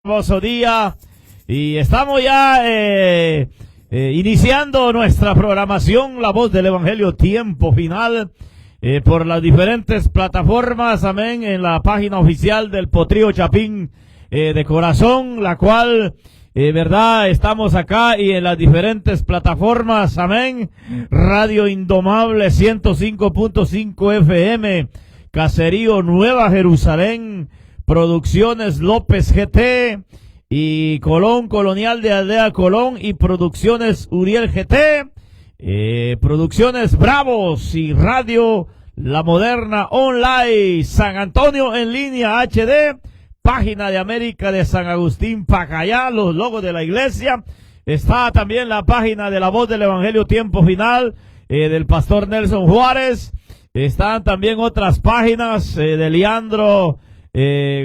Hermoso día y estamos ya iniciando nuestra programación La Voz del Evangelio Tiempo Final por las diferentes plataformas, amén, en la página oficial del Potrillo Chapín de Corazón, la cual verdad, estamos acá y en las diferentes plataformas, amén, Radio Indomable 105.5 FM, Caserío Nueva Jerusalén, Producciones López GT y Colón Colonial de Aldea Colón y Producciones Uriel GT, Producciones Bravos y Radio La Moderna Online, San Antonio en línea HD, Página de América de San Agustín Pacayá, los logos de la iglesia. Está también la página de La Voz del Evangelio Tiempo Final del Pastor Nelson Juárez. Están también otras páginas de Leandro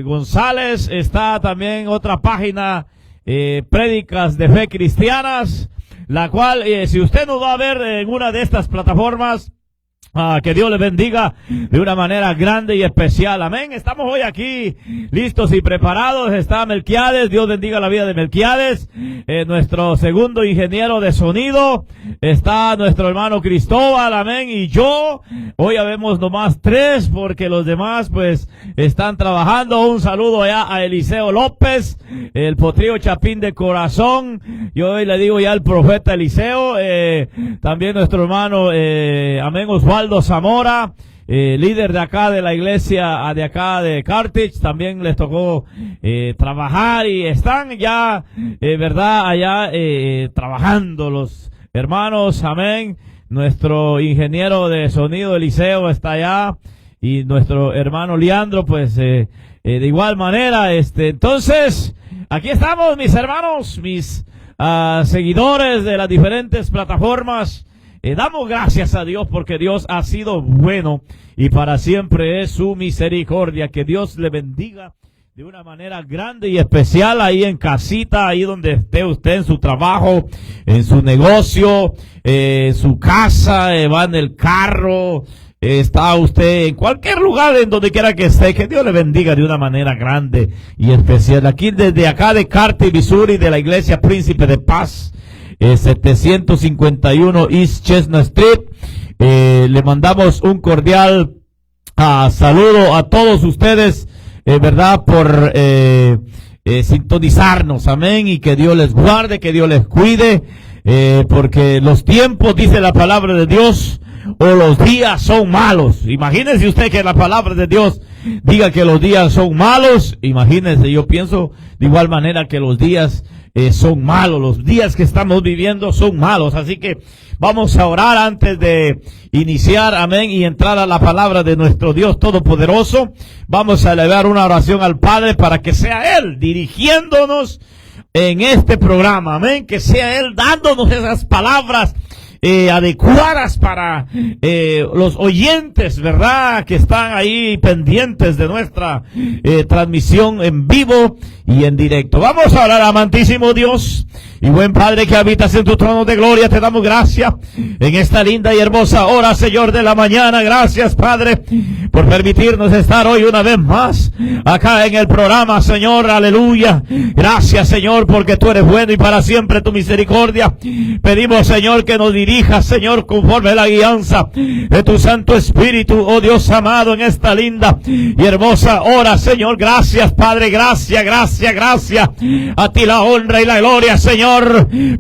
González. Está también otra página, Prédicas de Fe Cristianas, la cual si usted nos va a ver en una de estas plataformas, que Dios le bendiga de una manera grande y especial, amén. Estamos hoy aquí listos y preparados. Está Melquiades, Dios bendiga la vida de Melquiades, nuestro segundo ingeniero de sonido. Está nuestro hermano Cristóbal, amén, y yo. Hoy habemos nomás tres porque los demás pues están trabajando. Un saludo allá a Eliseo López, el Potrillo Chapín de Corazón. Yo hoy le digo ya al profeta Eliseo, también nuestro hermano, amén, Osvaldo Zamora, líder de acá de la iglesia de acá de Carthage, también les tocó trabajar y están ya, verdad, allá trabajando los hermanos, amén. Nuestro ingeniero de sonido Eliseo está allá y nuestro hermano Leandro pues de igual manera, entonces aquí estamos mis hermanos, mis seguidores de las diferentes plataformas. Damos gracias a Dios porque Dios ha sido bueno y para siempre es su misericordia. Que Dios le bendiga de una manera grande y especial ahí en casita, ahí donde esté usted en su trabajo, en su negocio, en su casa, va en el carro, está usted en cualquier lugar en donde quiera que esté. Que Dios le bendiga de una manera grande y especial. Aquí desde acá de Carthage, Missouri, de la Iglesia Príncipe de Paz, 751 East Chestnut Street. Le mandamos un cordial saludo a todos ustedes, verdad, por sintonizarnos, amén, y que Dios les guarde, que Dios les cuide, porque los tiempos, dice la palabra de Dios, o los días son malos. Imagínese usted que la palabra de Dios diga que los días son malos. Imagínese, yo pienso de igual manera que los días son malos, los días que estamos viviendo son malos, así que vamos a orar antes de iniciar, amén, y entrar a la palabra de nuestro Dios Todopoderoso. Vamos a elevar una oración al Padre para que sea Él dirigiéndonos en este programa, amén, que sea Él dándonos esas palabras adecuadas para los oyentes, verdad, que están ahí pendientes de nuestra transmisión en vivo y en directo. Vamos a orar. Amantísimo Dios y buen Padre que habitas en tu trono de gloria, te damos gracias en esta linda y hermosa hora, Señor, de la mañana. Gracias, Padre, por permitirnos estar hoy una vez más acá en el programa, Señor, aleluya. Gracias, Señor, porque tú eres bueno y para siempre tu misericordia. Pedimos, Señor, que nos dirijas, Señor, conforme a la guianza de tu Santo Espíritu, oh Dios amado, en esta linda y hermosa hora, Señor. Gracias, Padre, gracias, gracias, gracias. A ti la honra y la gloria, Señor.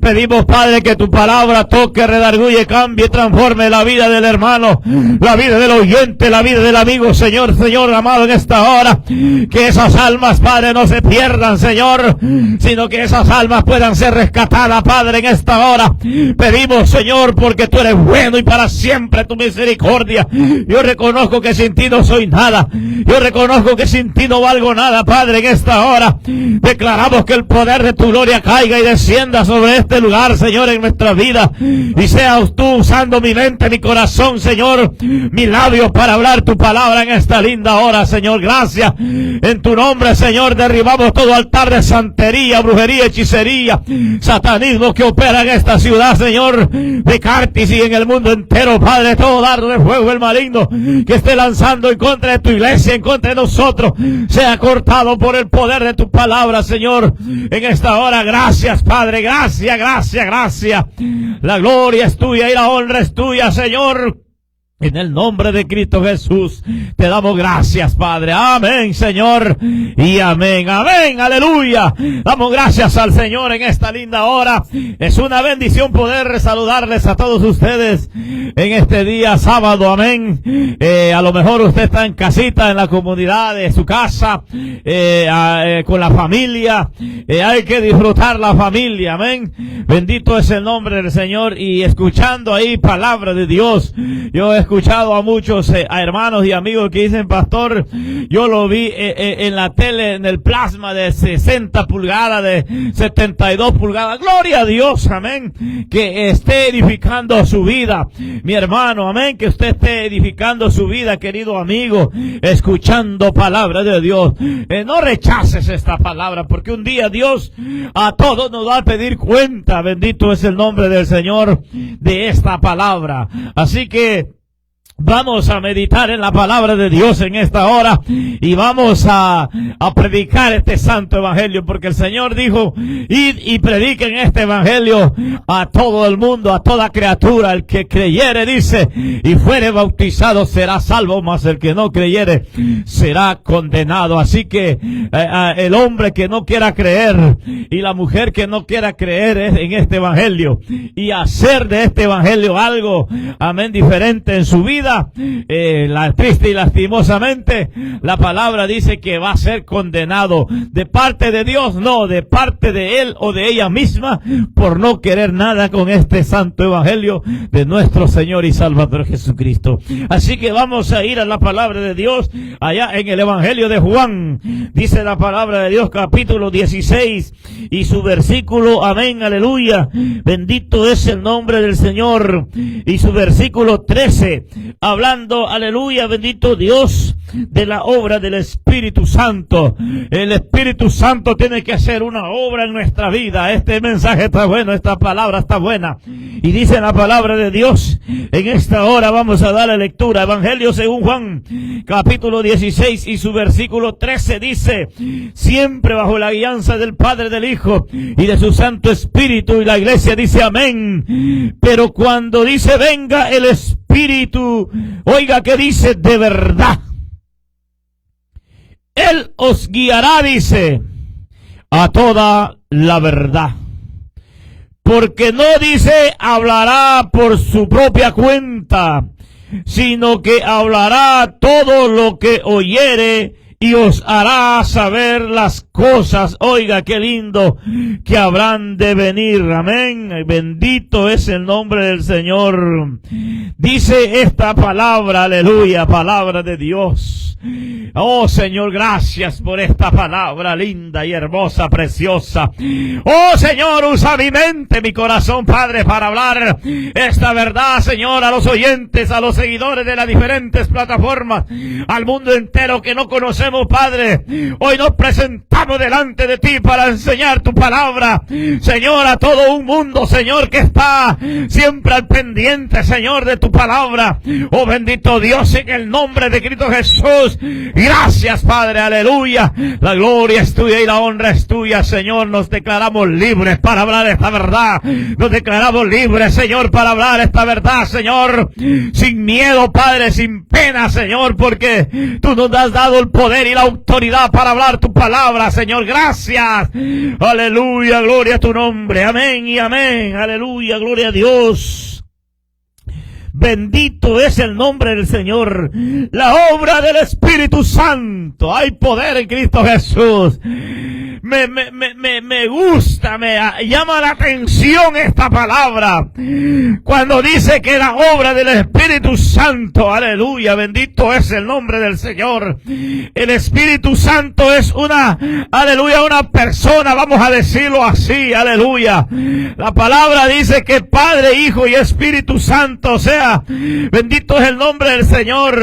Pedimos, Padre, que tu palabra toque, redarguye, cambie, transforme la vida del hermano, la vida del oyente, la vida del amigo, Señor, Señor amado, en esta hora. Que esas almas, Padre, no se pierdan, Señor, sino que esas almas puedan ser rescatadas, Padre, en esta hora. Pedimos, Señor, porque tú eres bueno y para siempre tu misericordia. Yo reconozco que sin ti no soy nada. Yo reconozco que sin ti no valgo nada, Padre, en esta hora. Declaramos que el poder de tu gloria caiga y descienda sobre este lugar, Señor, en nuestra vida, y seas tú usando mi mente, mi corazón, Señor, mis labios para hablar tu palabra en esta linda hora, Señor. Gracias. En tu nombre, Señor, derribamos todo altar de santería, brujería, hechicería, satanismo que opera en esta ciudad, Señor. de Cartis y en el mundo entero, Padre, todo dardo de fuego el maligno que esté lanzando en contra de tu iglesia, en contra de nosotros, sea cortado por el poder de tu palabra, Señor, en esta hora. Gracias, Padre, gracias, gracias, gracias. La gloria es tuya y la honra es tuya, Señor. En el nombre de Cristo Jesús, te damos gracias, Padre. Amén, Señor. Y amén, amén, aleluya. Damos gracias al Señor en esta linda hora. Es una bendición poder saludarles a todos ustedes en este día sábado, amén. A lo mejor usted está en casita, en la comunidad de su casa, con la familia. Hay que disfrutar la familia, amén. Bendito es el nombre del Señor. Y escuchando ahí palabra de Dios, yo he escuchado a muchos a hermanos y amigos que dicen, pastor, yo lo vi en la tele, en el plasma de 60 pulgadas, de 72 pulgadas. Gloria a Dios, amén, que esté edificando su vida, mi hermano, amén, que usted esté edificando su vida, querido amigo, escuchando palabra de Dios. No rechaces esta palabra, porque un día Dios a todos nos va a pedir cuenta. Bendito es el nombre del Señor de esta palabra. Así que vamos a meditar en la palabra de Dios en esta hora y vamos a predicar este santo evangelio, porque el Señor dijo, id y prediquen este evangelio a todo el mundo, a toda criatura. El que creyere, dice, y fuere bautizado será salvo, mas el que no creyere será condenado. Así que el hombre que no quiera creer y la mujer que no quiera creer en este evangelio y hacer de este evangelio algo, amén, diferente en su vida, triste y lastimosamente, la palabra dice que va a ser condenado. ¿De parte de Dios? No, de parte de él o de ella misma, por no querer nada con este santo evangelio de nuestro Señor y Salvador Jesucristo. Así que vamos a ir a la palabra de Dios, allá en el evangelio de Juan. Dice la palabra de Dios, capítulo 16 y su versículo, amén, aleluya, bendito es el nombre del Señor, y su versículo 13, hablando, aleluya, bendito Dios, de la obra del Espíritu Santo. El Espíritu Santo tiene que hacer una obra en nuestra vida. Este mensaje está bueno, esta palabra está buena. Y dice la palabra de Dios, en esta hora vamos a darle lectura. Evangelio según Juan, capítulo 16 y su versículo 13 dice, siempre bajo la guianza del Padre, del Hijo y de su Santo Espíritu. Y la iglesia dice amén. Pero cuando dice venga el Espíritu, oiga que dice de verdad, Él os guiará, dice, a toda la verdad. Porque no dice hablará por su propia cuenta, sino que hablará todo lo que oyere y os hará saber las cosas, oiga, qué lindo, que habrán de venir. Amén. Bendito es el nombre del Señor. Dice esta palabra, aleluya, palabra de Dios. Oh Señor, gracias por esta palabra linda y hermosa, preciosa. Oh Señor, usa mi mente, mi corazón, Padre, para hablar esta verdad, Señor, a los oyentes, a los seguidores de las diferentes plataformas, al mundo entero que no conocemos, Padre. Hoy nos presentamos delante de ti para enseñar tu palabra, Señor, a todo un mundo, Señor, que está siempre al pendiente, Señor, de tu palabra. Oh bendito Dios, en el nombre de Cristo Jesús. Gracias, Padre, aleluya. La gloria es tuya y la honra es tuya, Señor. Nos declaramos libres para hablar esta verdad. Nos declaramos libres, Señor, para hablar esta verdad, Señor, sin miedo, Padre, sin pena, Señor, porque tú nos has dado el poder y la autoridad para hablar tu palabra, Señor. Gracias, aleluya, gloria a tu nombre, amén y amén, aleluya, gloria a Dios. Bendito es el nombre del Señor. La obra del Espíritu Santo. Hay poder en Cristo Jesús. Me gusta, me llama la atención esta palabra. Cuando dice que la obra del Espíritu Santo, aleluya, bendito es el nombre del Señor. El Espíritu Santo es aleluya, una persona, vamos a decirlo así, aleluya. La palabra dice que Padre, Hijo y Espíritu Santo, o sea, bendito es el nombre del Señor.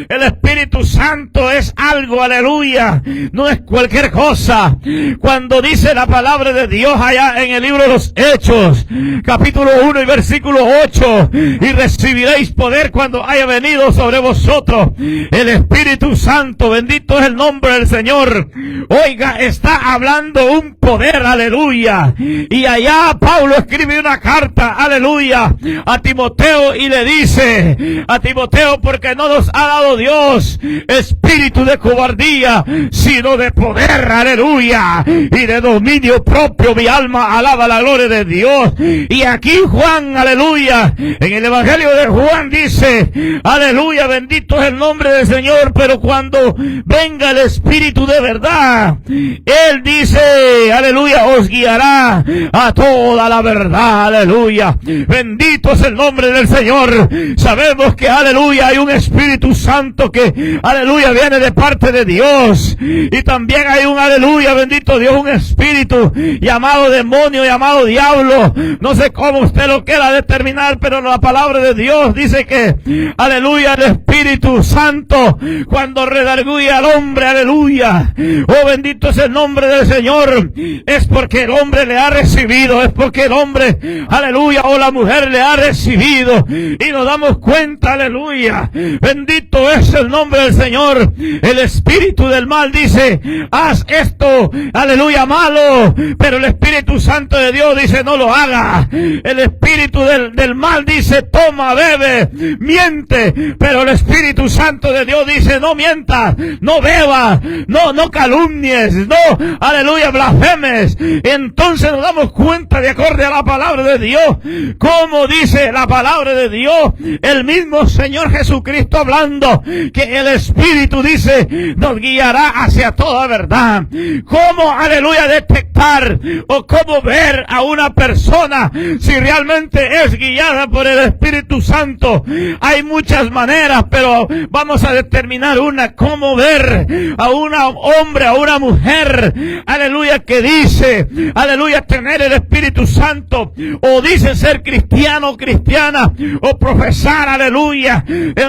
El Espíritu Santo es algo, aleluya, no es cualquier cosa. Cuando dice la palabra de Dios allá en el libro de los Hechos, capítulo 1 y versículo 8, y recibiréis poder cuando haya venido sobre vosotros el Espíritu Santo. Bendito es el nombre del Señor. Oiga, está hablando un poder, aleluya. Y allá Pablo escribe una carta, aleluya, a Timoteo y le dice a Timoteo, porque no nos ha dado Dios espíritu de cobardía, sino de poder, aleluya, y de dominio propio. Mi alma alaba la gloria de Dios. Y aquí Juan, aleluya, en el Evangelio de Juan dice, aleluya, bendito es el nombre del Señor, pero cuando venga el Espíritu de verdad, Él dice, aleluya, os guiará a toda la verdad, aleluya. Bendito es el nombre del Señor. Sabemos que, aleluya, hay un Espíritu Santo que, aleluya, viene de parte de Dios. Y también hay un, aleluya, bendito Dios, un espíritu llamado demonio, llamado diablo. No sé cómo usted lo quiera determinar, pero la palabra de Dios dice que, aleluya, el Espíritu Santo, cuando redarguye al hombre, aleluya, oh bendito es el nombre del Señor, es porque el hombre le ha recibido, es porque el hombre, aleluya, o la mujer le ha recibido, y nos damos cuenta, aleluya, bendito es el nombre del Señor. El espíritu del mal dice, haz esto, aleluya, malo, pero el Espíritu Santo de Dios dice, no lo haga. El espíritu del mal dice, toma, bebe, miente, pero el Espíritu Santo de Dios dice, no mientas, no bebas, no calumnies, no, aleluya, blasfemes. Entonces nos damos cuenta, de acorde a la palabra de Dios, como dice la palabra de Dios, el mismo Señor Jesucristo hablando, que el Espíritu dice, nos guiará hacia toda verdad. ¿Cómo, aleluya, detectar o cómo ver a una persona si realmente es guiada por el Espíritu Santo? Hay muchas maneras, pero vamos a determinar una: cómo ver a un hombre, a una mujer, aleluya, que dice, aleluya, tener el Espíritu Santo, o dice ser cristiano o cristiana, o profesar, aleluya,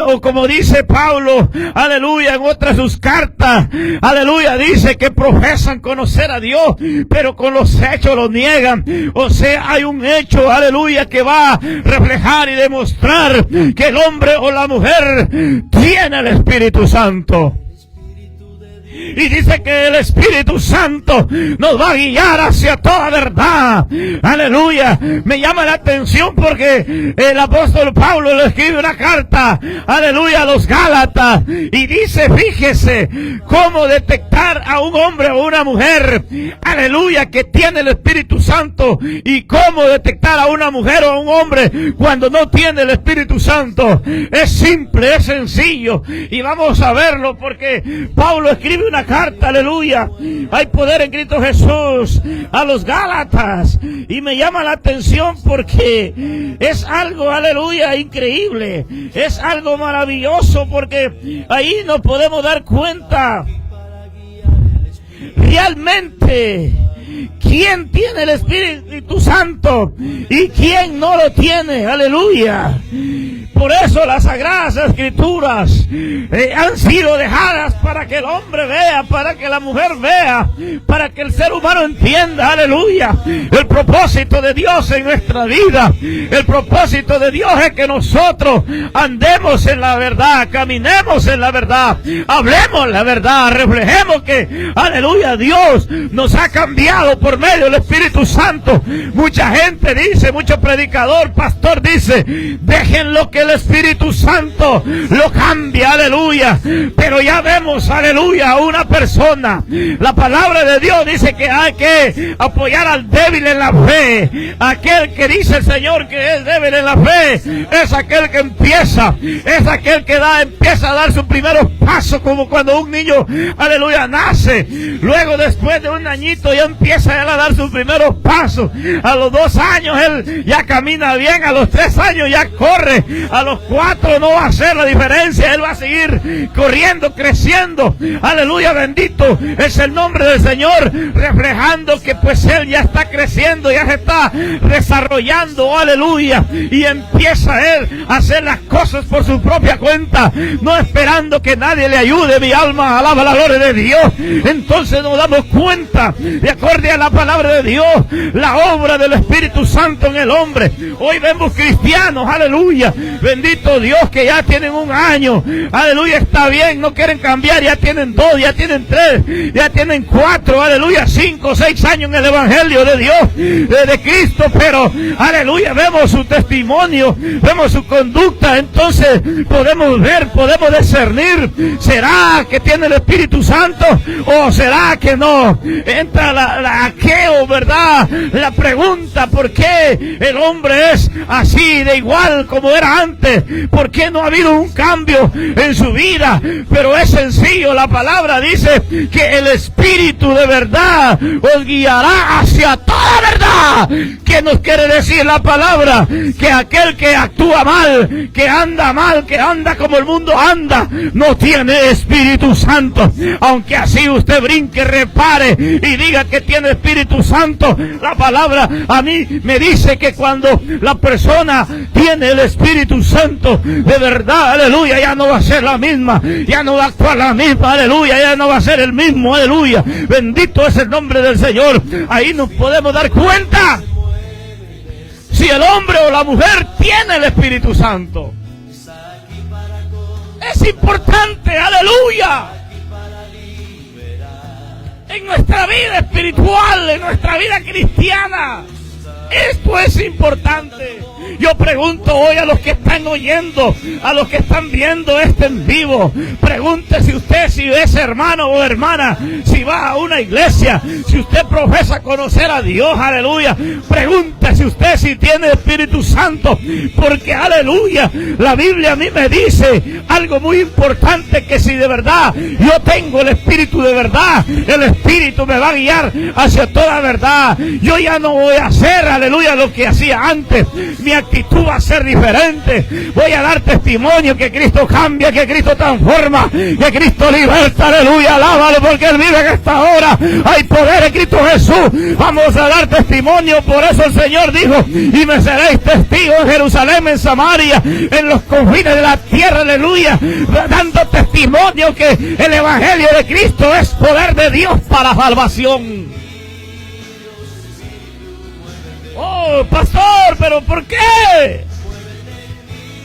o como dice Pablo, aleluya, en otras sus cartas, aleluya, dice que profesan conocer a Dios, pero con los hechos lo niegan. O sea, hay un hecho, aleluya, que va a reflejar y demostrar que el hombre o la mujer tiene el Espíritu Santo. Y dice que el Espíritu Santo nos va a guiar hacia toda verdad. Aleluya. Me llama la atención porque el apóstol Pablo le escribe una carta, aleluya, a los Gálatas, y dice, fíjese cómo detectar a un hombre o una mujer, aleluya, que tiene el Espíritu Santo, y cómo detectar a una mujer o a un hombre cuando no tiene el Espíritu Santo. Es simple, es sencillo, y vamos a verlo porque Pablo escribe una carta, aleluya, hay poder en Cristo Jesús, a los Gálatas, y me llama la atención porque es algo, aleluya, increíble, es algo maravilloso, porque ahí nos podemos dar cuenta realmente quién tiene el Espíritu Santo y quién no lo tiene, aleluya. Por eso las Sagradas Escrituras han sido dejadas para que el hombre vea, para que la mujer vea, para que el ser humano entienda, aleluya, el propósito de Dios en nuestra vida. El propósito de Dios es que nosotros andemos en la verdad, caminemos en la verdad, hablemos la verdad, reflejemos que, aleluya, Dios nos ha cambiado por medio del Espíritu Santo. Mucha gente dice, mucho predicador, pastor dice, déjenlo que el Espíritu Santo lo cambia, aleluya. Pero ya vemos, aleluya, a una persona. La palabra de Dios dice que hay que apoyar al débil en la fe. Aquel que dice el Señor que es débil en la fe es aquel que empieza, es aquel que empieza a dar sus primeros pasos, como cuando un niño, aleluya, nace. Luego, después de un añito, ya empieza empieza él a dar sus primeros pasos. A los 2 años él ya camina bien, a los 3 años ya corre, a los 4 no va a hacer la diferencia, él va a seguir corriendo, creciendo. Aleluya, bendito es el nombre del Señor, reflejando que pues él ya está creciendo, ya se está desarrollando, aleluya, y empieza él a hacer las cosas por su propia cuenta, no esperando que nadie le ayude. Mi alma alaba la gloria de Dios. Entonces nos damos cuenta, de acuerdo a la palabra de Dios, la obra del Espíritu Santo en el hombre. Hoy vemos cristianos, aleluya, bendito Dios, que ya tienen 1 año, aleluya, está bien, no quieren cambiar, ya tienen 2, ya tienen 3, ya tienen 4, aleluya, 5, 6 años en el Evangelio de Dios, de Cristo, pero aleluya, vemos su testimonio, vemos su conducta. Entonces podemos ver, podemos discernir, ¿será que tiene el Espíritu Santo o será que no? Entra la aqueo, ¿verdad? La pregunta, ¿por qué el hombre es así, de igual como era antes? ¿Por qué no ha habido un cambio en su vida? Pero es sencillo, la palabra dice que el Espíritu de verdad os guiará hacia toda verdad. ¿Qué nos quiere decir la palabra? Que aquel que actúa mal, que anda como el mundo anda, no tiene Espíritu Santo. Aunque así usted brinque, repare y diga que tiene Espíritu Santo, la palabra a mí me dice que cuando la persona tiene el Espíritu Santo de verdad, aleluya, ya no va a ser la misma, ya no va a actuar la misma, aleluya, ya no va a ser el mismo, aleluya, bendito es el nombre del Señor. Ahí nos podemos dar cuenta si el hombre o la mujer tiene el Espíritu Santo. Es importante, aleluya, en nuestra vida espiritual, en nuestra vida cristiana. Esto es importante. Yo pregunto hoy a los que están oyendo, a los que están viendo esto en vivo, pregúntese usted si es hermano o hermana, si va a una iglesia, si usted profesa conocer a Dios, aleluya, pregúntese usted si tiene Espíritu Santo, porque aleluya, la Biblia a mí me dice algo muy importante, que si de verdad yo tengo el Espíritu de verdad, el Espíritu me va a guiar hacia toda verdad. Yo ya no voy a hacer, aleluya, lo que hacía antes. Mi actitud va a ser diferente. Voy a dar testimonio que Cristo cambia, que Cristo transforma, que Cristo liberta, aleluya, alábalo, porque Él vive en esta hora. Hay poder en Cristo Jesús. Vamos a dar testimonio. Por eso el Señor dijo: y me seréis testigos en Jerusalén, en Samaria, en los confines de la tierra, aleluya, dando testimonio que el Evangelio de Cristo es poder de Dios para salvación. Oh, pastor, ¿pero por qué?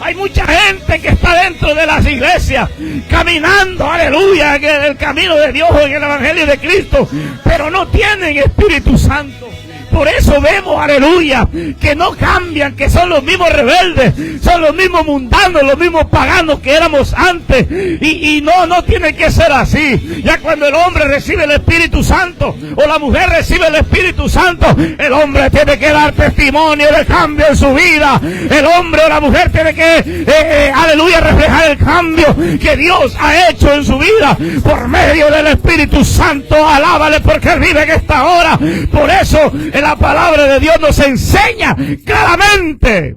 Hay mucha gente que está dentro de las iglesias, caminando, aleluya, en el camino de Dios, en el Evangelio de Cristo, pero no tienen Espíritu Santo. Por eso vemos, aleluya, que no cambian, que son los mismos rebeldes, son los mismos mundanos, los mismos paganos que éramos antes. Y no tiene que ser así. Ya cuando el hombre recibe el Espíritu Santo, o la mujer recibe el Espíritu Santo, el hombre tiene que dar testimonio de cambio en su vida. El hombre o la mujer tiene que, aleluya, reflejar el cambio que Dios ha hecho en su vida por medio del Espíritu Santo. Alábale, porque Él vive en esta hora. Por eso la palabra de Dios nos enseña claramente.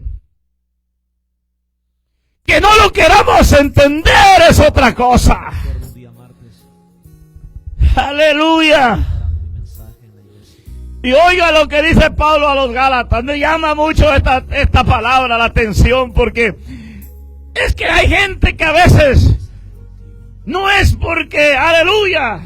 Que no lo queramos entender es otra cosa. Aleluya. Y oiga lo que dice Pablo a los Gálatas. Me llama mucho esta palabra la atención, porque es que hay gente que a veces no es porque, aleluya,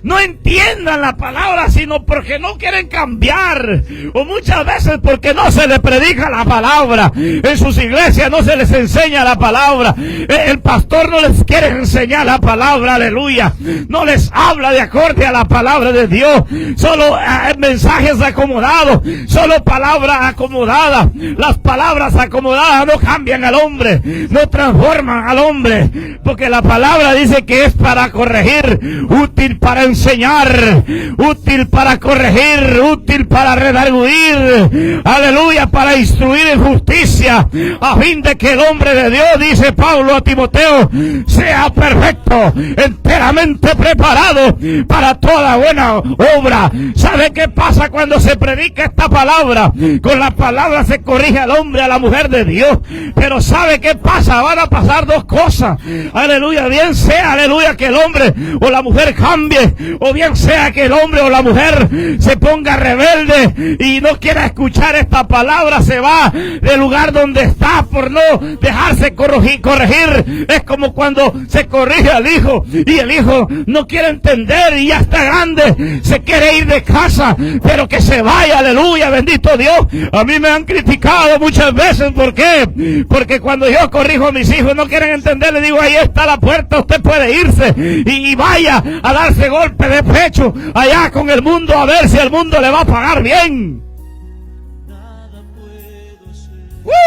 no entiendan la palabra, sino porque no quieren cambiar, o muchas veces porque no se les predica la palabra. En sus iglesias no se les enseña la palabra. El pastor no les quiere enseñar la palabra, aleluya. No les habla de acorde a la palabra de Dios. Solo mensajes acomodados, solo palabras acomodadas. Las palabras acomodadas no cambian al hombre, no transforman al hombre, porque la palabra dice que es para corregir, útil para enseñar, útil para corregir, útil para redarguir, aleluya, para instruir en justicia, a fin de que el hombre de Dios, dice Pablo a Timoteo, sea perfecto, enteramente preparado para toda buena obra. ¿Sabe qué pasa cuando se predica esta palabra? Con la palabra se corrige al hombre, a la mujer de Dios. Pero ¿sabe qué pasa? Van a pasar dos cosas. Aleluya, bien sea, aleluya, que el hombre o la mujer cambie, o bien sea que el hombre o la mujer se ponga rebelde y no quiera escuchar esta palabra, se va del lugar donde está por no dejarse corregir. Es como cuando se corrige al hijo y el hijo no quiere entender y ya está grande, se quiere ir de casa, pero que se vaya, aleluya, bendito Dios. A mí me han criticado muchas veces. ¿Por qué? Porque cuando yo corrijo a mis hijos no quieren entender, le digo, ahí está la puerta, usted puede irse y vaya a darse golpe de pecho allá con el mundo, a ver si el mundo le va a pagar bien.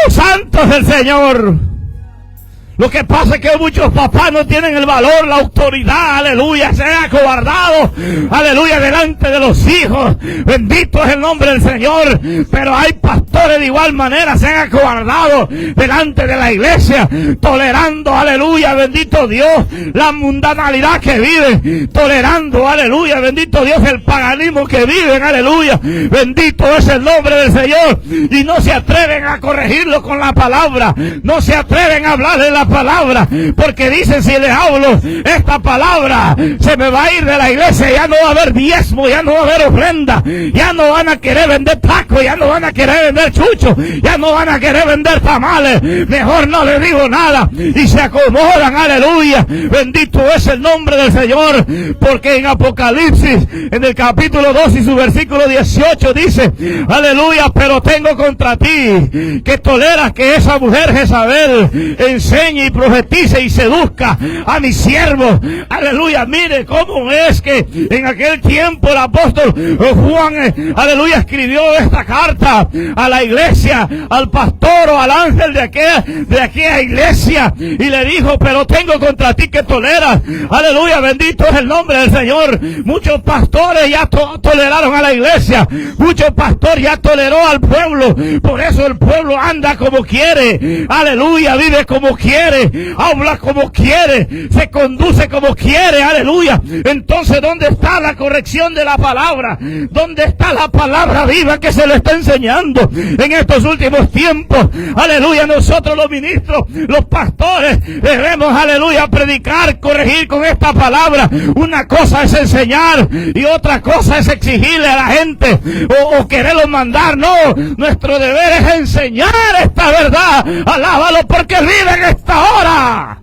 ¡Santo es el Señor! Lo que pasa es que muchos papás no tienen el valor, la autoridad, aleluya, se han acobardado, aleluya, delante de los hijos. Bendito es el nombre del Señor. Pero hay pastores de igual manera, se han acobardado delante de la iglesia, tolerando, aleluya, bendito Dios, la mundanalidad que viven, tolerando, aleluya, bendito Dios, el paganismo que viven, aleluya, bendito es el nombre del Señor. Y no se atreven a corregirlo con la palabra, no se atreven a hablarle la palabra, porque dicen, si les hablo esta palabra, se me va a ir de la iglesia, ya no va a haber diezmo, ya no va a haber ofrenda, ya no van a querer vender tacos, ya no van a querer vender chuchos, ya no van a querer vender tamales, mejor no les digo nada, y se acomodan, aleluya, bendito es el nombre del Señor, porque en Apocalipsis, en el capítulo 2 y su versículo 18 dice, aleluya, pero tengo contra ti, que toleras que esa mujer Jezabel enseñe y profetice y seduzca a mis siervos. Aleluya, mire cómo es que en aquel tiempo el apóstol Juan, aleluya, escribió esta carta a la iglesia, al pastor o al ángel de aquella iglesia, y le dijo, pero tengo contra ti que toleras. Aleluya, bendito es el nombre del Señor. Muchos pastores ya toleraron a la iglesia, muchos pastores ya toleró al pueblo, por eso el pueblo anda como quiere, aleluya, vive como quiere, habla como quiere, se conduce como quiere, aleluya. Entonces, ¿dónde está la corrección de la palabra? ¿Dónde está la palabra viva que se le está enseñando en estos últimos tiempos? Aleluya, nosotros los ministros, los pastores, debemos, aleluya, predicar, corregir con esta palabra. Una cosa es enseñar y otra cosa es exigirle a la gente o quererlos mandar. No, nuestro deber es enseñar esta verdad. Alábalo porque vive en esta hora.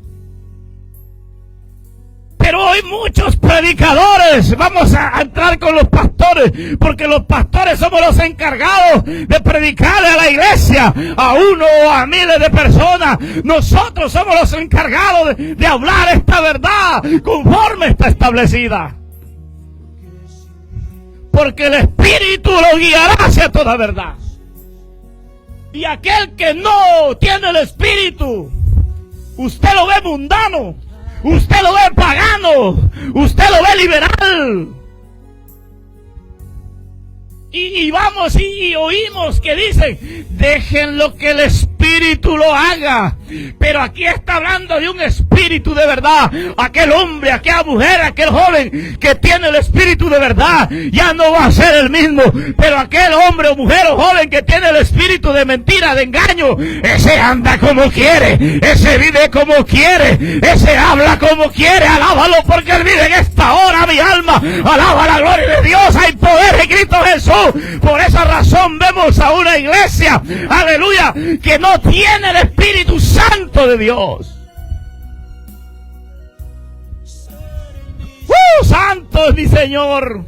Pero hoy muchos predicadores, vamos a entrar con los pastores, porque los pastores somos los encargados de predicarle a la iglesia, a uno o a miles de personas. Nosotros somos los encargados de hablar esta verdad conforme está establecida. Porque el Espíritu lo guiará hacia toda verdad. Y aquel que no tiene el Espíritu, usted lo ve mundano, usted lo ve pagano, usted lo ve liberal. Y vamos y oímos que dicen, déjenlo que el Espíritu lo haga. Pero aquí está hablando de un espíritu de verdad. Aquel hombre, aquella mujer, aquel joven que tiene el espíritu de verdad, ya no va a ser el mismo. Pero aquel hombre o mujer o joven que tiene el espíritu de mentira, de engaño, ese anda como quiere, ese vive como quiere, ese habla como quiere. Alábalo porque él vive en esta hora, mi alma. Alaba la gloria de Dios. Hay poder en Cristo Jesús. Por esa razón vemos a una iglesia, aleluya, que no tiene el Espíritu Santo de Dios. Santo es mi Señor.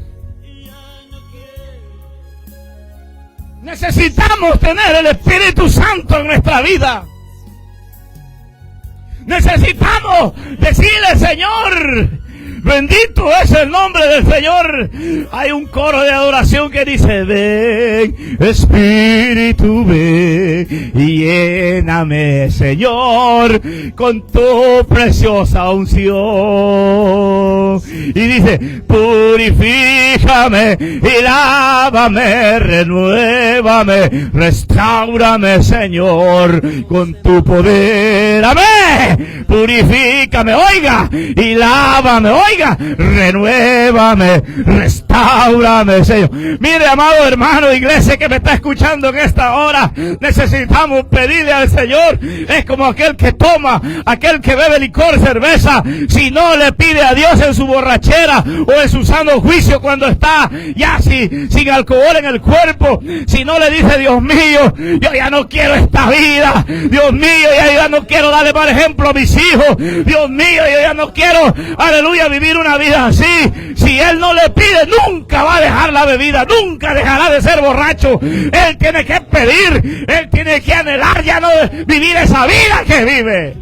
Necesitamos tener el Espíritu Santo en nuestra vida. Necesitamos decirle, Señor, Bendito es el nombre del Señor. Hay un coro de adoración que dice: ven, Espíritu, ven y lléname, Señor, con tu preciosa unción. Y dice: purifícame y lávame, renuévame, restáurame, Señor, con tu poder. Amén. Purifícame, oiga, y lávame, oiga, renuévame, restáurame, Señor. Mire, amado hermano, iglesia que me está escuchando en esta hora, necesitamos pedirle al Señor. Es como aquel que toma, aquel que bebe licor, cerveza, si no le pide a Dios en su borrachera o en su sano juicio cuando está ya sin alcohol en el cuerpo, si no le dice: Dios mío, yo ya no quiero esta vida, Dios mío, ya no quiero darle mal ejemplo a mis hijos, Dios mío, yo ya no quiero, aleluya, vivir una vida así. Si él no le pide, nunca va a dejar la bebida, nunca dejará de ser borracho. Él tiene que pedir, él tiene que anhelar ya no vivir esa vida que vive.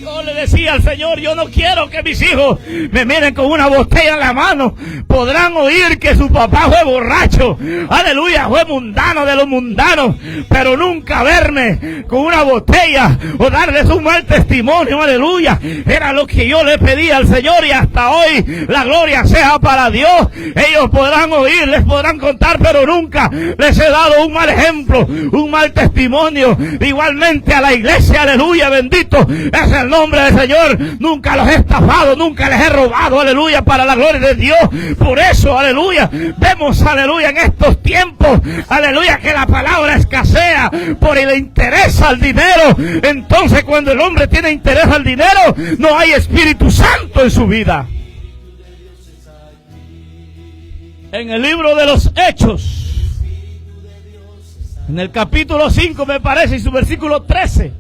Yo le decía al Señor: yo no quiero que mis hijos me miren con una botella en la mano. Podrán oír que su papá fue borracho, aleluya, fue mundano de los mundanos, pero nunca verme con una botella o darles un mal testimonio, aleluya. Era lo que yo le pedía al Señor, y hasta hoy la gloria sea para Dios. Ellos podrán oír, les podrán contar, pero nunca les he dado un mal ejemplo, un mal testimonio. Igualmente a la iglesia, aleluya, bendito es el nombre del Señor. Nunca los he estafado, nunca les he robado, aleluya, para la gloria de Dios. Por eso, aleluya, vemos, aleluya, en estos tiempos, aleluya, que la palabra escasea por el interés al dinero. Entonces, cuando el hombre tiene interés al dinero, no hay Espíritu Santo en su vida. En el libro de los Hechos, en el capítulo 5, me parece, y su versículo 13,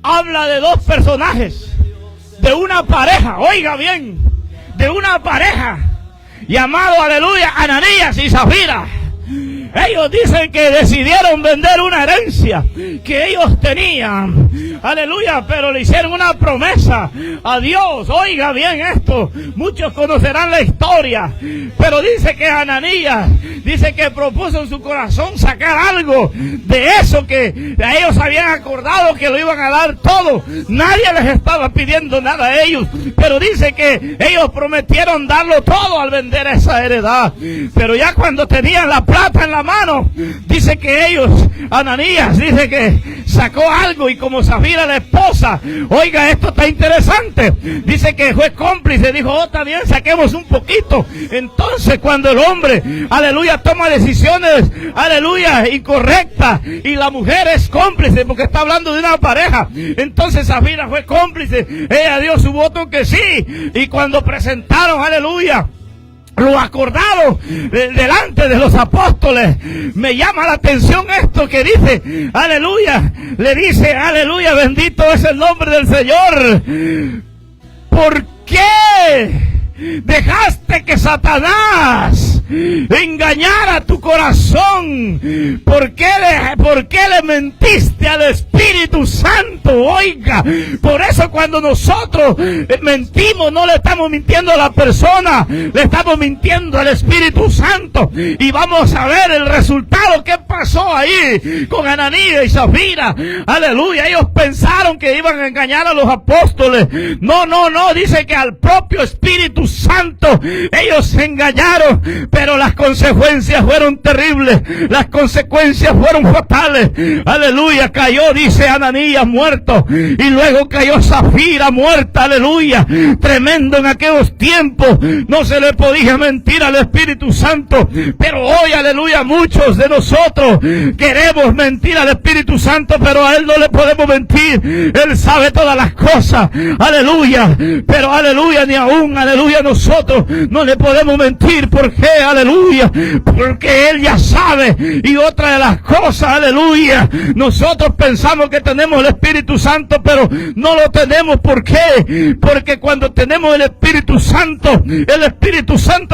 habla de dos personajes, de una pareja, oiga bien, de una pareja llamado, aleluya, Ananías y Zafira. Ellos dicen que decidieron vender una herencia que ellos tenían, aleluya, pero le hicieron una promesa a Dios. Oiga bien esto, muchos conocerán la historia, pero dice que Ananías, dice que propuso en su corazón sacar algo de eso que a ellos habían acordado que lo iban a dar todo. Nadie les estaba pidiendo nada a ellos, pero dice que ellos prometieron darlo todo al vender esa heredad. Pero ya cuando tenían la plata en la mano, dice que ellos, Ananías, dice que sacó algo, y como Zafira la esposa, oiga, esto está interesante, dice que fue cómplice, dijo: oh, también saquemos un poquito. Entonces, cuando el hombre, aleluya, toma decisiones, aleluya, incorrectas, y la mujer es cómplice, porque está hablando de una pareja, entonces Zafira fue cómplice, ella dio su voto que sí, y cuando presentaron, aleluya, lo acordado delante de los apóstoles, me llama la atención esto que dice, aleluya, le dice, aleluya, bendito es el nombre del Señor. ¿Por qué dejaste que Satanás engañara tu corazón? ¿Por qué le mentiste al Espíritu Santo? Oiga, por eso cuando nosotros mentimos, no le estamos mintiendo a la persona, le estamos mintiendo al Espíritu Santo. Y vamos a ver el resultado que pasó ahí con Ananías y Zafira. Aleluya, ellos pensaron que iban a engañar a los apóstoles. No, dice que al propio Espíritu Santo ellos se engañaron, pero las consecuencias fueron terribles, las consecuencias fueron fatales. Aleluya, cayó, dice Ananías, muerto, y luego cayó Zafira muerta. Aleluya, tremendo en aquellos tiempos, no se le podía mentir al Espíritu Santo, pero hoy, aleluya, muchos de nosotros queremos mentir al Espíritu Santo, pero a Él no le podemos mentir. Él sabe todas las cosas, aleluya, pero aleluya, ni aún, aleluya, nosotros no le podemos mentir. ¿Por qué? Aleluya, porque Él ya sabe. Y otra de las cosas, aleluya, nosotros pensamos pensamos que tenemos el Espíritu Santo, pero no lo tenemos. ¿Por qué? Porque cuando tenemos el Espíritu Santo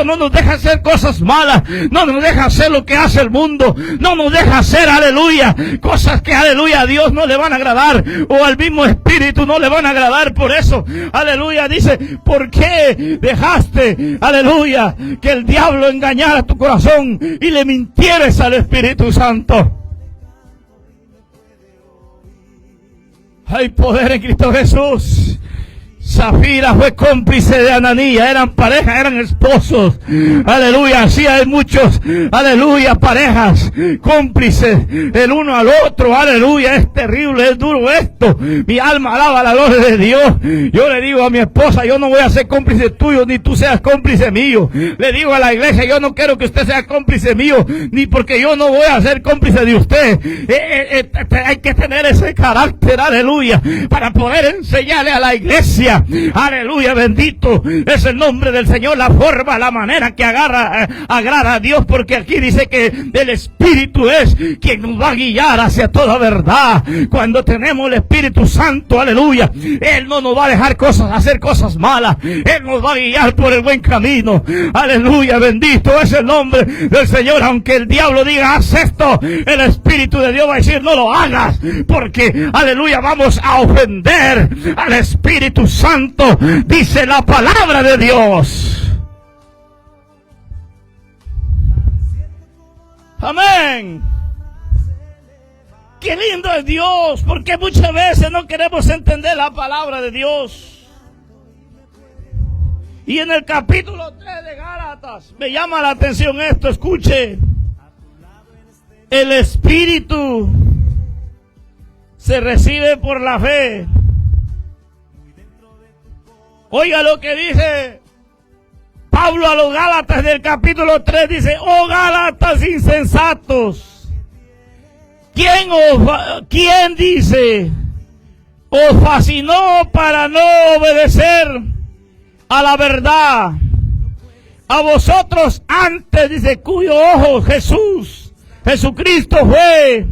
no nos deja hacer cosas malas, no nos deja hacer lo que hace el mundo, no nos deja hacer, aleluya, cosas que, aleluya, a Dios no le van a agradar, o al mismo Espíritu no le van a agradar. Por eso, aleluya, dice, ¿por qué dejaste, aleluya, que el diablo engañara tu corazón y le mintieres al Espíritu Santo? Hay poder en Cristo Jesús. Zafira fue cómplice de Ananías, eran pareja, eran esposos, aleluya. Así hay muchos, aleluya, parejas cómplices el uno al otro, aleluya. Es terrible, es duro esto. Mi alma alaba la gloria de Dios. Yo le digo a mi esposa, yo no voy a ser cómplice tuyo, ni tú seas cómplice mío. Le digo a la iglesia, yo no quiero que usted sea cómplice mío, ni porque yo no voy a ser cómplice de usted. Hay que tener ese carácter, aleluya, para poder enseñarle a la iglesia. Aleluya, bendito es el nombre del Señor, la forma, la manera que agrada a Dios, porque aquí dice que el Espíritu es quien nos va a guiar hacia toda verdad. Cuando tenemos el Espíritu Santo, aleluya, Él no nos va a dejar hacer cosas malas, Él nos va a guiar por el buen camino. Aleluya, bendito es el nombre del Señor. Aunque el diablo diga, haz esto, el Espíritu de Dios va a decir, no lo hagas, porque, aleluya, vamos a ofender al Espíritu Santo, dice la palabra de Dios. Amén. Qué lindo es Dios, porque muchas veces no queremos entender la palabra de Dios. Y en el capítulo 3 de Gálatas me llama la atención esto, escuche. El Espíritu se recibe por la fe. Oiga lo que dice Pablo a los Gálatas del capítulo 3, dice, oh Gálatas insensatos, ¿quién dice, os fascinó para no obedecer a la verdad? A vosotros antes, dice, cuyo ojo Jesucristo fue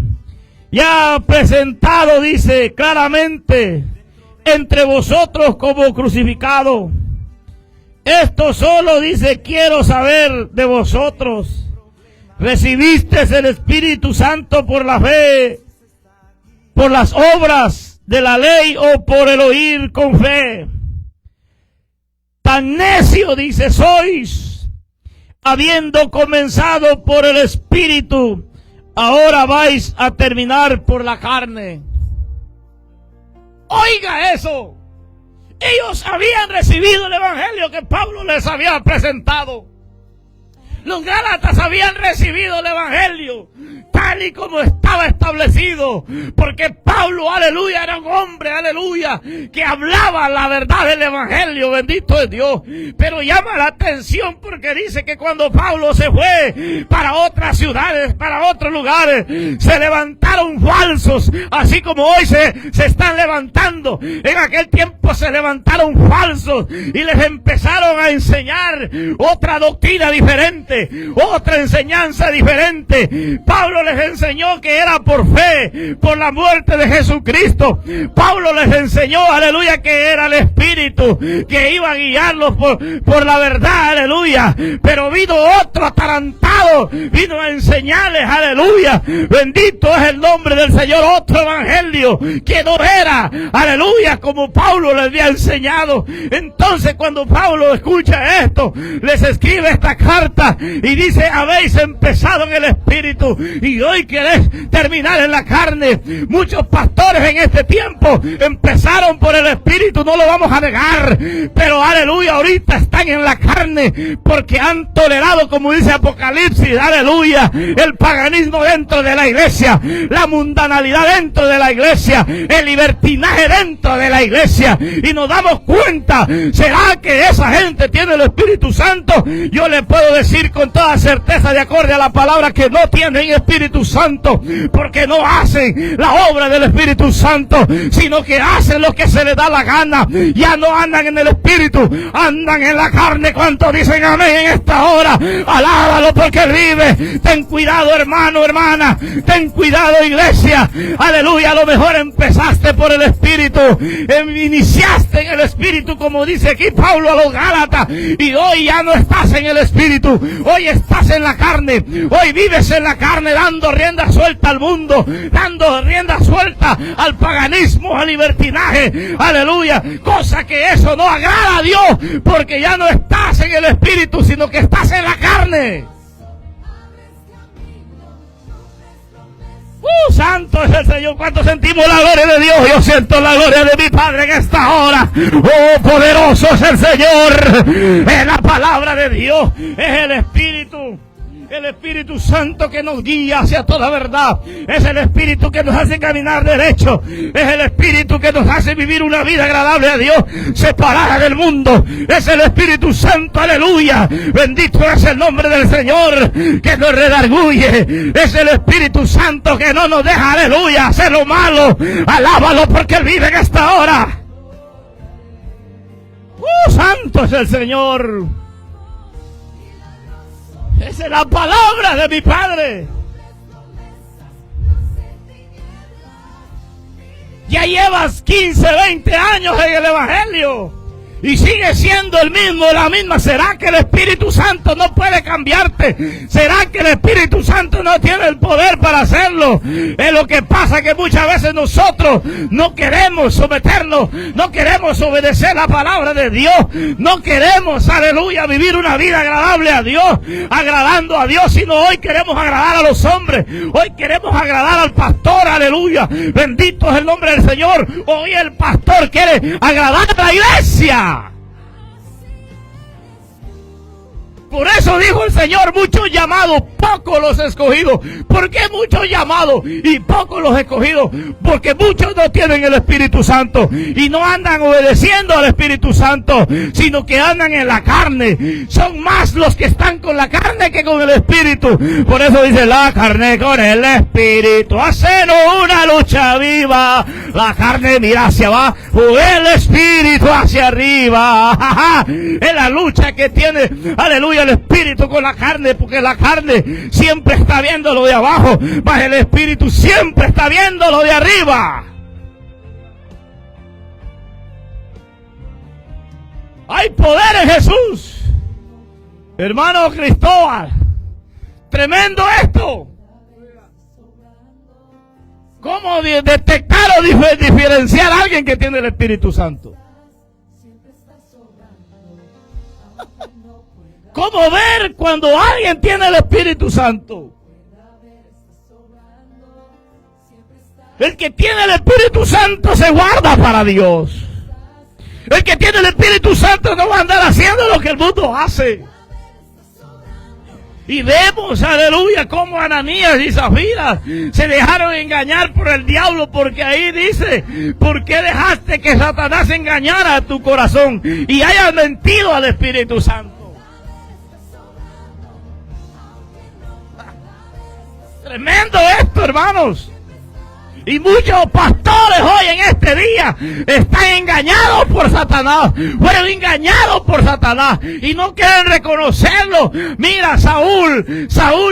ya presentado, dice claramente, entre vosotros como crucificado. Esto solo, dice, quiero saber de vosotros. ¿Recibisteis el Espíritu Santo por la fe, por las obras de la ley o por el oír con fe? Tan necio, dice, sois, habiendo comenzado por el Espíritu, ahora vais a terminar por la carne. Oiga eso. Ellos habían recibido el evangelio que Pablo les había presentado. Los Gálatas habían recibido el evangelio tal y como estaba establecido, porque Pablo, aleluya, era un hombre, aleluya, que hablaba la verdad del evangelio, bendito es Dios. Pero llama la atención porque dice que cuando Pablo se fue para otras ciudades, para otros lugares, se levantaron falsos, así como hoy se están levantando. En aquel tiempo se levantaron falsos y les empezaron a enseñar otra doctrina diferente, otra enseñanza diferente. Pablo les enseñó que era por fe, por la muerte de Jesucristo. Pablo les enseñó, aleluya, que era el Espíritu que iba a guiarlos por la verdad, aleluya. Pero vino otro atarantado, vino a enseñarles, aleluya, bendito es el nombre del Señor, otro evangelio que no era, aleluya, como Pablo les había enseñado. Entonces cuando Pablo escucha esto, les escribe esta carta y dice, habéis empezado en el Espíritu y hoy queréis terminar en la carne. Muchos pastores en este tiempo empezaron por el Espíritu, no lo vamos a negar, pero aleluya, ahorita están en la carne porque han tolerado, como dice Apocalipsis, aleluya, el paganismo dentro de la iglesia, la mundanalidad dentro de la iglesia, el libertinaje dentro de la iglesia, y nos damos cuenta, ¿será que esa gente tiene el Espíritu Santo? Yo le puedo decir con toda certeza, de acuerdo a la palabra, que no tienen Espíritu Santo, porque no hacen la obra del Espíritu Santo, sino que hacen lo que se les da la gana. Ya no andan en el Espíritu, andan en la la carne. ¿Cuántos dicen amén en esta hora? Alábalo porque Él vive. Ten cuidado, hermano, hermana. Ten cuidado, iglesia. Aleluya. A lo mejor empezaste por el Espíritu. Iniciaste en el Espíritu, como dice aquí Pablo a los Gálatas. Y hoy ya no estás en el Espíritu. Hoy estás en la carne. Hoy vives en la carne, dando rienda suelta al mundo. Dando rienda suelta al paganismo, al libertinaje. Aleluya. Cosa que eso no agrada a Dios. Porque ya no estás en el Espíritu, sino que estás en la carne. Santo es el Señor. ¿Cuánto sentimos la gloria de Dios? Yo siento la gloria de mi Padre en esta hora. Oh, poderoso es el Señor. Es la palabra de Dios. Es el Espíritu. El Espíritu Santo que nos guía hacia toda verdad. Es el Espíritu que nos hace caminar derecho. Es el Espíritu que nos hace vivir una vida agradable a Dios, separada del mundo. Es el Espíritu Santo, aleluya. Bendito es el nombre del Señor, que nos redarguye. Es el Espíritu Santo que no nos deja, aleluya, hacer lo malo. Alábalo porque Él vive en esta hora. Santo es el Señor. Esa es la palabra de mi Padre. Ya llevas 15, 20 años en el Evangelio y sigue siendo el mismo, la misma. ¿Será que el Espíritu Santo no puede cambiarte? ¿Será que el Espíritu Santo no tiene el poder para hacerlo? Es lo que pasa, que muchas veces nosotros no queremos someternos, no queremos obedecer la palabra de Dios, no queremos, aleluya, vivir una vida agradable a Dios, agradando a Dios, sino hoy queremos agradar a los hombres, hoy queremos agradar al pastor, aleluya, bendito es el nombre del Señor. Hoy el pastor quiere agradar a la iglesia. Por eso dijo el Señor, muchos llamados, pocos los escogidos. ¿Por qué muchos llamados y pocos los escogidos? Porque muchos no tienen el Espíritu Santo y no andan obedeciendo al Espíritu Santo, sino que andan en la carne. Son más los que están con la carne que con el Espíritu. Por eso dice, la carne con el Espíritu hacen una lucha viva. La carne mira hacia abajo, el Espíritu hacia arriba. Es la lucha que tiene, aleluya, el Espíritu con la carne, porque la carne siempre está viendo lo de abajo, mas el Espíritu siempre está viendo lo de arriba. Hay poder en Jesús, hermano Cristóbal. Tremendo esto. ¿Cómo detectar o diferenciar a alguien que tiene el Espíritu Santo? ¿Cómo ver cuando alguien tiene el Espíritu Santo? El que tiene el Espíritu Santo se guarda para Dios. El que tiene el Espíritu Santo no va a andar haciendo lo que el mundo hace. Y vemos, aleluya, cómo Ananías y Zafira se dejaron engañar por el diablo, porque ahí dice, ¿por qué dejaste que Satanás engañara a tu corazón y hayas mentido al Espíritu Santo? Tremendo esto, hermanos. Y muchos pastores hoy en este día están engañados por Satanás. Fueron engañados por Satanás y no quieren reconocerlo. Mira, Saúl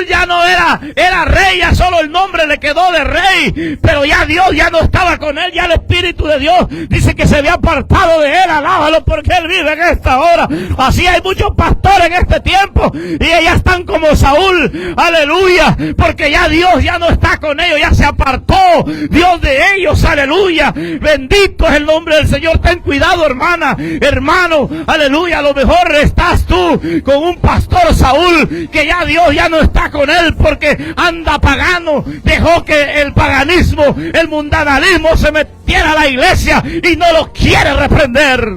ya no era rey, ya solo el nombre le quedó de rey. Pero ya Dios ya no estaba con él, ya el Espíritu de Dios dice que se había apartado de él. Alábalo porque él vive en esta hora. Así hay muchos pastores en este tiempo y ellas están como Saúl. Aleluya, porque ya Dios ya no está con ellos, ya se apartó Dios de ellos, aleluya. Bendito es el nombre del Señor. Ten cuidado, hermana, hermano, aleluya. A lo mejor estás tú con un pastor Saúl que ya Dios ya no está con él porque anda pagano. Dejó que el paganismo, el mundanalismo se metiera a la iglesia y no lo quiere reprender.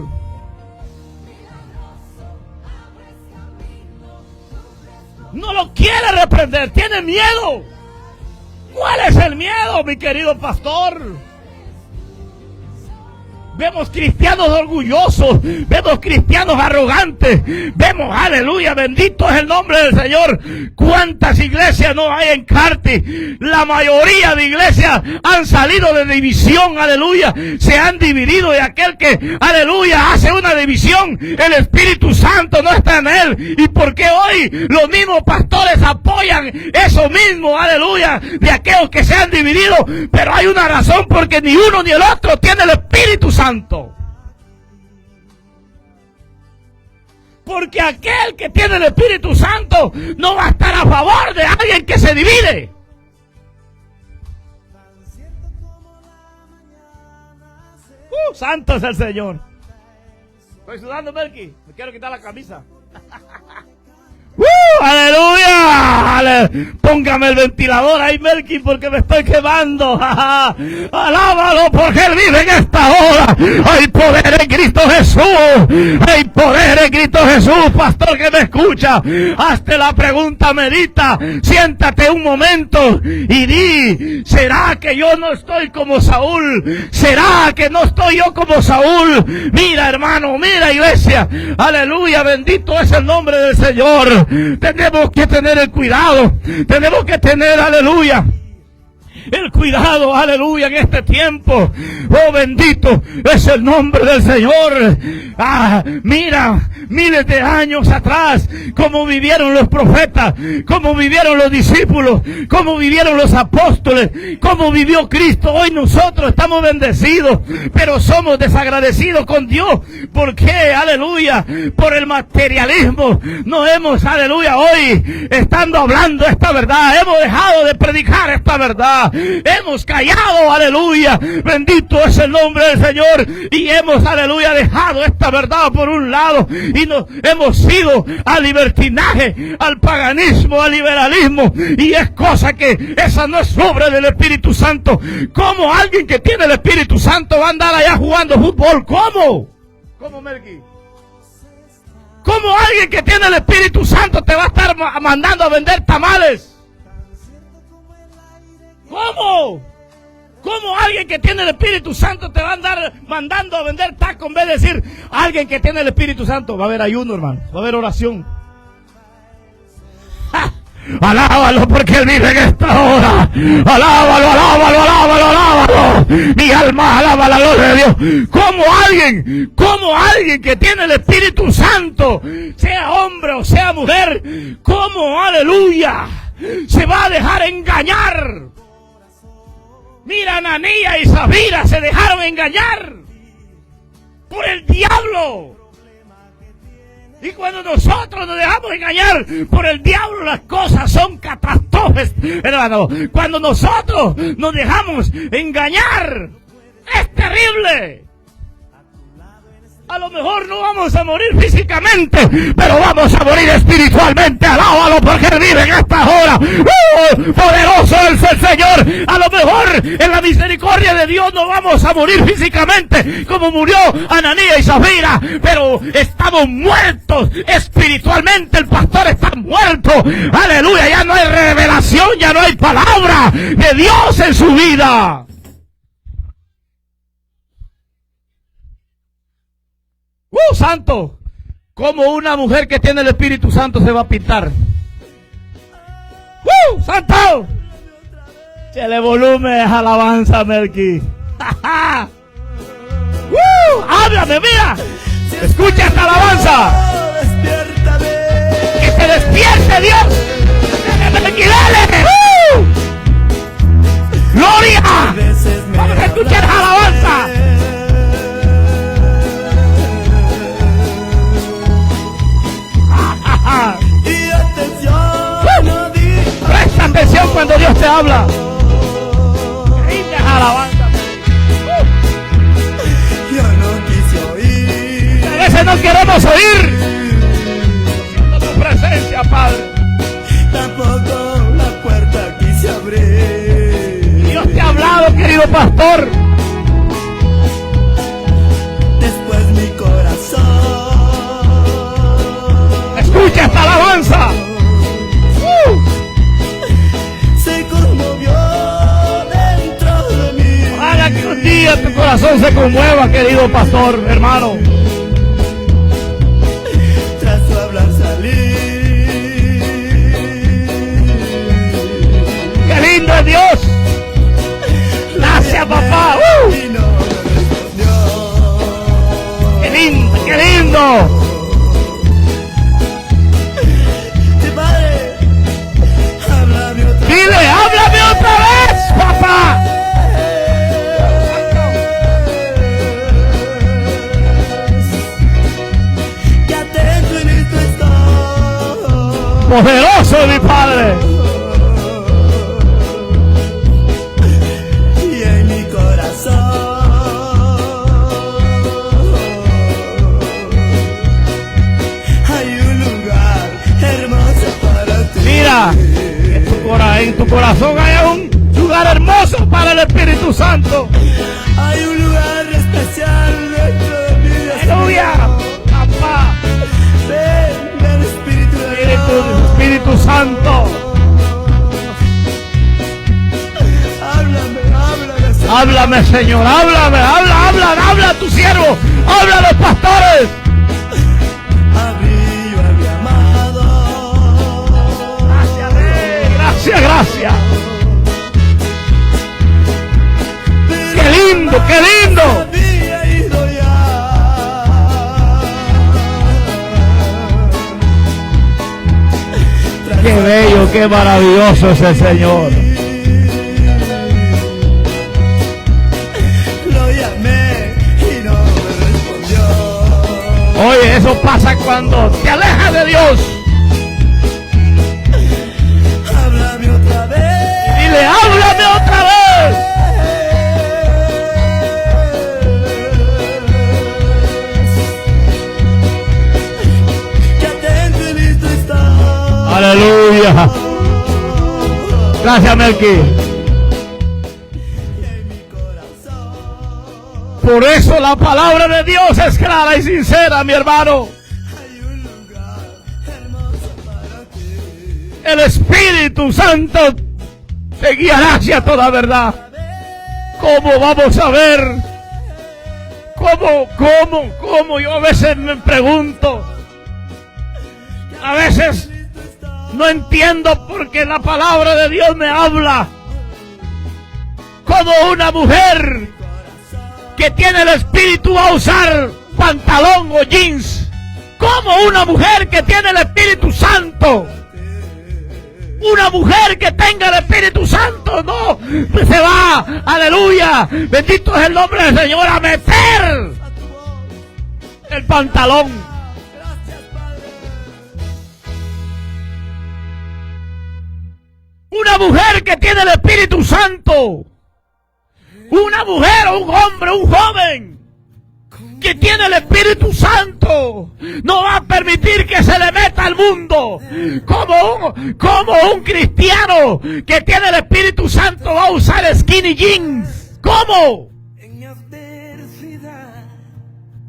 No lo quiere reprender, tiene miedo. ¿Cuál es el miedo, mi querido pastor? Vemos cristianos orgullosos, vemos cristianos arrogantes, vemos, aleluya, bendito es el nombre del Señor. ¿Cuántas iglesias no hay en Carti? La mayoría de iglesias han salido de división, aleluya, se han dividido, y aquel que, aleluya, hace una división, el Espíritu Santo no está en él. ¿Y por qué hoy los mismos pastores apoyan eso mismo, aleluya, de aquellos que se han dividido? Pero hay una razón, porque ni uno ni el otro tiene el Espíritu Santo. Porque aquel que tiene el Espíritu Santo no va a estar a favor de alguien que se divide. Santo es el Señor. Estoy sudando, Melqui. Me quiero quitar la camisa. ¡Aleluya! Póngame el ventilador ahí, Melqui, porque me estoy quemando. Alábalo, porque Él vive en esta hora. Hay poder en Cristo Jesús. Hay poder en Cristo Jesús. Pastor que me escucha, hazte la pregunta, medita, siéntate un momento y di: ¿será que yo no estoy como Saúl? ¿Será que no estoy yo como Saúl? Mira, hermano, mira, iglesia, aleluya, bendito es el nombre del Señor. Tenemos que tener el cuidado, tenemos que tener, aleluya, el cuidado, aleluya, en este tiempo. Oh, bendito es el nombre del Señor. Mira, miles de años atrás, cómo vivieron los profetas, cómo vivieron los discípulos, cómo vivieron los apóstoles, cómo vivió Cristo. Hoy nosotros estamos bendecidos, pero somos desagradecidos con Dios. ¿Por qué? Aleluya, por el materialismo. No hemos, aleluya, hoy estando hablando esta verdad, hemos dejado de predicar esta verdad. Hemos callado, aleluya, bendito es el nombre del Señor, y hemos, aleluya, dejado esta verdad por un lado, y nos hemos ido al libertinaje, al paganismo, al liberalismo, y es cosa que esa no es obra del Espíritu Santo. ¿Cómo alguien que tiene el Espíritu Santo va a andar allá jugando fútbol? ¿Cómo? ¿Cómo, Melqui? ¿Cómo alguien que tiene el Espíritu Santo te va a estar mandando a vender tamales? ¿Cómo? ¿Cómo alguien que tiene el Espíritu Santo te va a andar mandando a vender tacos en vez de decir: alguien que tiene el Espíritu Santo? Va a haber ayuno, hermano, va a haber oración. ¡Ja! Alábalo, porque Él vive en esta hora. Alábalo, alábalo, alábalo, alábalo. Mi alma alaba la gloria de Dios. ¿Cómo alguien que tiene el Espíritu Santo, sea hombre o sea mujer, cómo, aleluya, se va a dejar engañar? Mira, Ananías y Zafira se dejaron engañar por el diablo. Y cuando nosotros nos dejamos engañar por el diablo, las cosas son catástrofes, hermano. Cuando nosotros nos dejamos engañar, es terrible. A lo mejor no vamos a morir físicamente, pero vamos a morir espiritualmente. Alábalo, porque Él vive en esta hora. Poderoso es el Señor. A lo mejor en la misericordia de Dios no vamos a morir físicamente como murió Ananías y Zafira, pero estamos muertos espiritualmente. El pastor está muerto. Aleluya, ya no hay revelación, ya no hay palabra de Dios en su vida. Santo, como una mujer que tiene el Espíritu Santo se va a pintar. Santo, échale volumen a alabanza, Melqui. Háblame, mira, escucha esta alabanza. Que se despierte Dios. Melqui, dale. Gloria. Vamos a escuchar esta alabanza. Presta atención cuando Dios te habla. Rinde alabanza. Yo no quise oír. A veces no queremos oír. Siento tu presencia, Padre. Tampoco la puerta quise abrir. Dios te ha hablado, querido pastor. Después mi corazón Escucha esta alabanza. se conmovió dentro de mí. Haga que un día tu corazón se conmueva, querido pastor, hermano. Tras su hablar salí. ¡Qué lindo es Dios! Gracias, papá. Y no me respondió. ¡Qué lindo, qué lindo! Sí, padre, háblame otra Dile, háblame otra vez, papá. Que atento y listo estoy. Poderoso, mi Padre. Y en mi corazón hay un lugar hermoso para ti. Mira, en tu corazón hay un lugar hermoso para el Espíritu Santo. Hay un lugar especial dentro de mi vida. Aleluya, papá. Ven, Espíritu de Dios. Espíritu Santo. Háblame, Señor. Háblame, Señor, háblame, habla a tu siervo, habla a los pastores. Abrí yo a mi amado. Gracias, Rey, gracias. Pero Qué lindo, qué lindo. había ido ya. Qué bello, qué maravilloso es el Señor. Lo llamé y no me respondió. Oye, eso pasa cuando te alejas de Dios. Háblame otra vez. Dile, háblame otra vez. Que atento y listo estoy. Aleluya. Gracias, Melqui. En mi corazón Por eso la palabra de Dios es clara y sincera, mi hermano. hay un lugar hermoso para ti. El Espíritu Santo te guiará hacia toda verdad. ¿Cómo vamos a ver? ¿Cómo? Yo a veces me pregunto. A veces no entiendo porque la palabra de Dios me habla. Como una mujer que tiene el Espíritu va a usar pantalón o jeans. Como una mujer que tiene el Espíritu Santo. Una mujer que tenga el Espíritu Santo no se va, aleluya, bendito es el nombre del Señor, a meter el pantalón. Una mujer que tiene el Espíritu Santo, una mujer o un hombre, un joven que tiene el Espíritu Santo no va a permitir que se le meta al mundo. Como un cristiano que tiene el Espíritu Santo va a usar skinny jeans. ¿Cómo? En mi adversidad.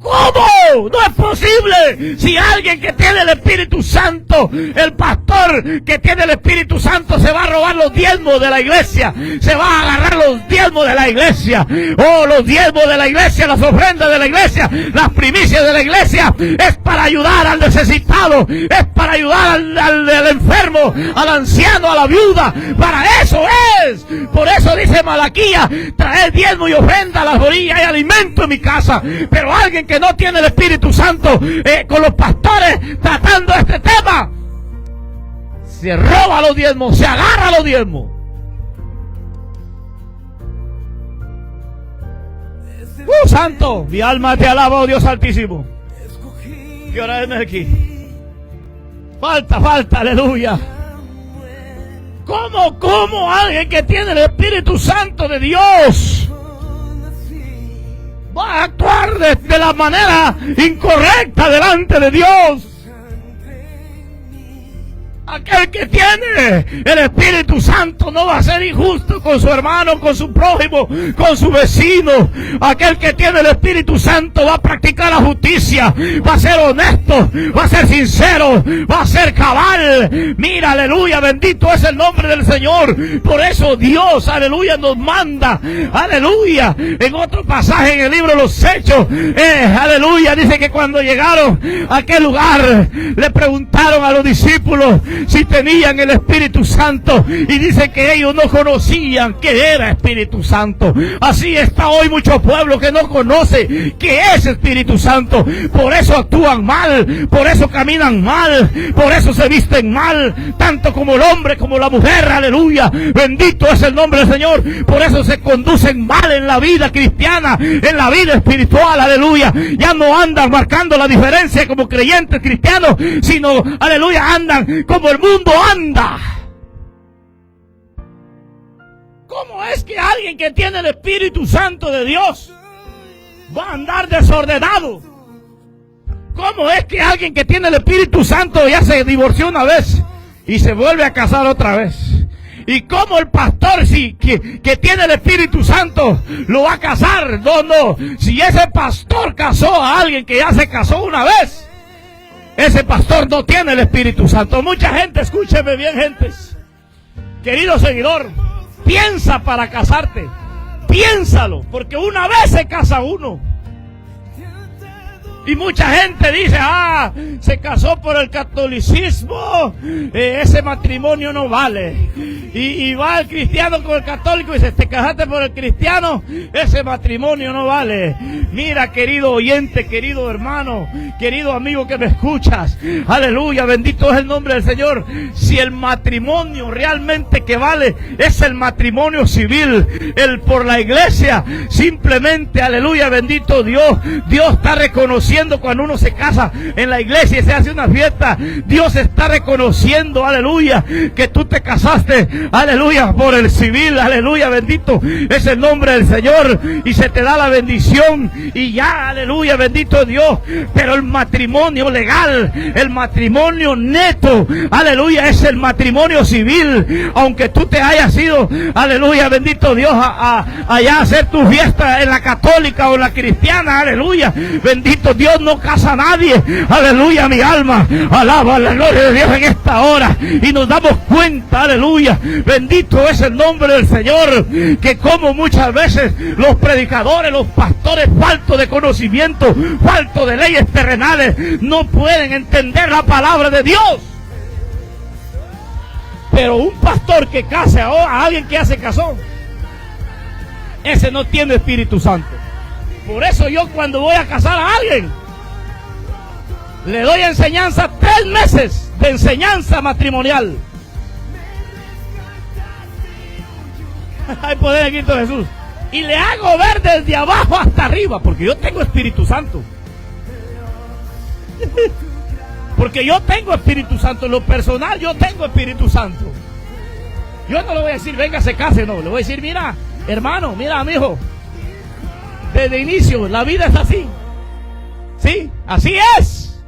¿Cómo? No es posible. Si alguien que tiene el Espíritu Santo, el pastor que tiene el Espíritu Santo se va a robar los diezmos de la iglesia, se va a agarrar los diezmos de la iglesia, los diezmos de la iglesia, las ofrendas de la iglesia, las primicias de la iglesia, es para ayudar al necesitado, es para ayudar al enfermo, al anciano, a la viuda. Para eso es. Por eso dice Malaquías, traed diezmo y ofrenda a las orillas y alimento en mi casa. Pero alguien que no tiene el Espíritu Santo, con los pastores tratando este tema, se roba los diezmos, se agarra los diezmos. Santo, mi alma te alaba, oh Dios Altísimo. ¿Qué hora es aquí? Falta, aleluya. ¿Cómo alguien que tiene el Espíritu Santo de Dios va a actuar de la manera incorrecta delante de Dios? Aquel que tiene el Espíritu Santo no va a ser injusto con su hermano, con su prójimo, con su vecino. Aquel que tiene el Espíritu Santo va a practicar la justicia, va a ser honesto, va a ser sincero, va a ser cabal. Mira, aleluya, bendito es el nombre del Señor. Por eso Dios, aleluya, nos manda, aleluya. En otro pasaje en el libro de los Hechos, aleluya, dice que cuando llegaron a aquel lugar, le preguntaron a los discípulos si tenían el Espíritu Santo, y dice que ellos no conocían qué era Espíritu Santo. Así está hoy mucho pueblo que no conoce qué es Espíritu Santo. Por eso actúan mal, por eso caminan mal, por eso se visten mal, tanto como el hombre como la mujer, aleluya, bendito es el nombre del Señor. Por eso se conducen mal en la vida cristiana, en la vida espiritual, aleluya. Ya no andan marcando la diferencia como creyentes cristianos, sino, aleluya, andan como el mundo anda. ¿Cómo es que alguien que tiene el Espíritu Santo de Dios va a andar desordenado? ¿Cómo es que alguien que tiene el Espíritu Santo ya se divorció una vez y se vuelve a casar otra vez? ¿Y cómo el pastor que tiene el Espíritu Santo lo va a casar? No. Si ese pastor casó a alguien que ya se casó una vez, ese pastor no tiene el Espíritu Santo. Mucha gente, escúcheme bien, gentes. Querido seguidor, piensa para casarte. Piénsalo, porque una vez se casa uno. Y mucha gente dice, se casó por el catolicismo, ese matrimonio no vale. Y va el cristiano con el católico y dice, te casaste por el cristiano, ese matrimonio no vale. Mira, querido oyente, querido hermano, querido amigo que me escuchas, aleluya, bendito es el nombre del Señor. Si el matrimonio realmente que vale es el matrimonio civil, el por la iglesia, simplemente, aleluya, bendito Dios, Dios está reconociendo cuando uno se casa en la iglesia y se hace una fiesta. Dios está reconociendo, aleluya, que tú te casaste, aleluya, por el civil, aleluya, bendito es el nombre del Señor, y se te da la bendición y ya, aleluya, bendito Dios. Pero el matrimonio legal, el matrimonio neto, aleluya, es el matrimonio civil. Aunque tú te hayas ido, aleluya, bendito Dios, allá a hacer tu fiesta en la católica o en la cristiana, aleluya, bendito Dios, no casa a nadie, aleluya, mi alma alaba la gloria de Dios en esta hora, y nos damos cuenta, aleluya, bendito es el nombre del Señor, que como muchas veces los predicadores, los pastores, faltos de conocimiento, faltos de leyes terrenales, no pueden entender la palabra de Dios. Pero un pastor que case a alguien que ya se casó, ese no tiene Espíritu Santo. Por eso yo cuando voy a casar a alguien, le doy enseñanza, 3 meses de enseñanza matrimonial. Hay poder en Cristo Jesús. Y le hago ver desde abajo hasta arriba, porque yo tengo Espíritu Santo. Porque yo tengo Espíritu Santo, en lo personal yo tengo Espíritu Santo. Yo no le voy a decir, venga, se case, no. Le voy a decir, mira, hermano, mira, amigo, desde inicio la vida es así. Sí, así es.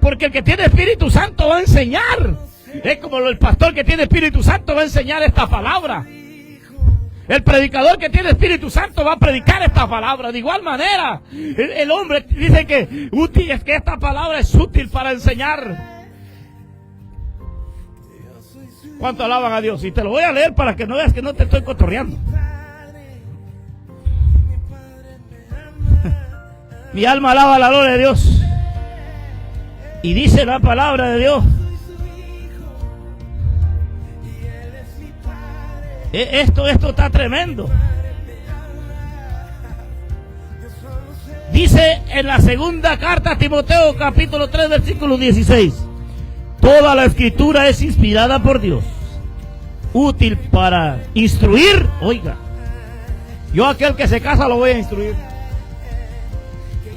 Porque el que tiene Espíritu Santo va a enseñar. Es como el pastor que tiene Espíritu Santo va a enseñar esta palabra. El predicador que tiene Espíritu Santo va a predicar esta palabra. De igual manera, el hombre dice que útil es que esta palabra es útil para enseñar. ¿Cuánto alaban a Dios? Y te lo voy a leer para que no veas que no te estoy cotorreando. Mi alma alaba la gloria de Dios. Y dice la palabra de Dios. Esto está tremendo. Dice en la segunda carta a Timoteo, capítulo 3, versículo 16. Toda la escritura es inspirada por Dios, útil para instruir. Oiga, yo aquel que se casa lo voy a instruir.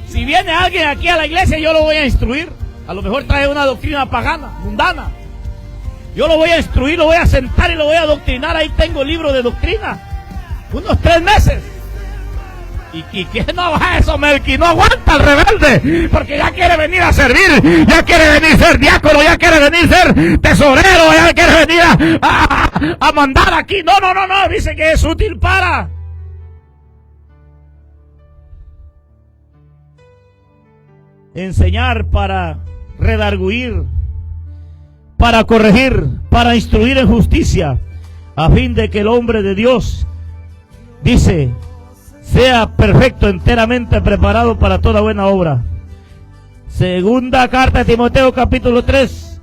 Si viene alguien aquí a la iglesia, yo lo voy a instruir. A lo mejor trae una doctrina pagana, mundana. Yo lo voy a instruir, lo voy a sentar y lo voy a adoctrinar. Ahí tengo el libro de doctrina. Unos 3 meses. ¿Y qué no va eso, Melqui? No aguanta el rebelde, porque ya quiere venir a servir, ya quiere venir a ser diácono, ya quiere venir a ser tesorero, ya quiere venir a mandar aquí. No, dice que es útil para enseñar, para redarguir, para corregir, para instruir en justicia, a fin de que el hombre de Dios, dice, sea perfecto, enteramente preparado para toda buena obra. Segunda carta de Timoteo capítulo 3.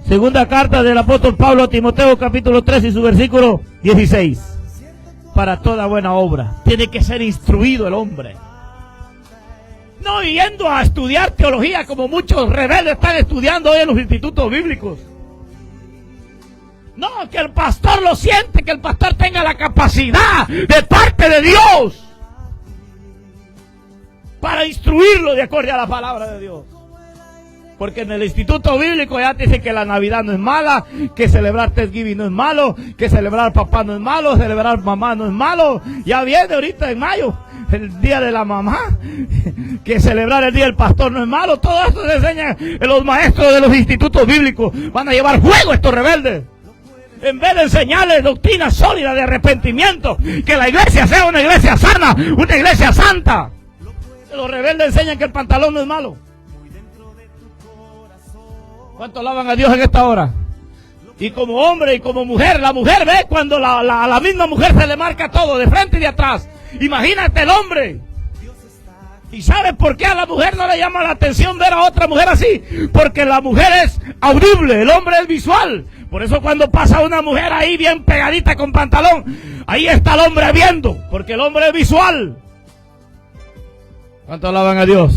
Segunda carta del apóstol Pablo a Timoteo capítulo 3 y su versículo 16. Para toda buena obra. Tiene que ser instruido el hombre. No yendo a estudiar teología como muchos rebeldes están estudiando hoy en los institutos bíblicos. No, que el pastor lo siente, que el pastor tenga la capacidad de parte de Dios para instruirlo de acuerdo a la palabra de Dios. Porque en el instituto bíblico ya te dice que la Navidad no es mala, que celebrar Thanksgiving no es malo, que celebrar papá no es malo, celebrar mamá no es malo. Ya viene ahorita en mayo el día de la mamá, que celebrar el día del pastor no es malo. Todo esto se enseña en los maestros de los institutos bíblicos. Van a llevar fuego estos rebeldes. En vez de enseñarles doctrina sólida de arrepentimiento, que la iglesia sea una iglesia sana, una iglesia santa. Los rebeldes enseñan que el pantalón no es malo. ¿Cuánto alaban a Dios en esta hora? Y como hombre y como mujer, la mujer ve cuando a la misma mujer se le marca todo, de frente y de atrás. Imagínate el hombre. ¿Y sabes por qué a la mujer no le llama la atención ver a otra mujer así? Porque la mujer es audible, el hombre es visual. Por eso cuando pasa una mujer ahí bien pegadita con pantalón, ahí está el hombre viendo, porque el hombre es visual. ¿Cuánto alaban a Dios?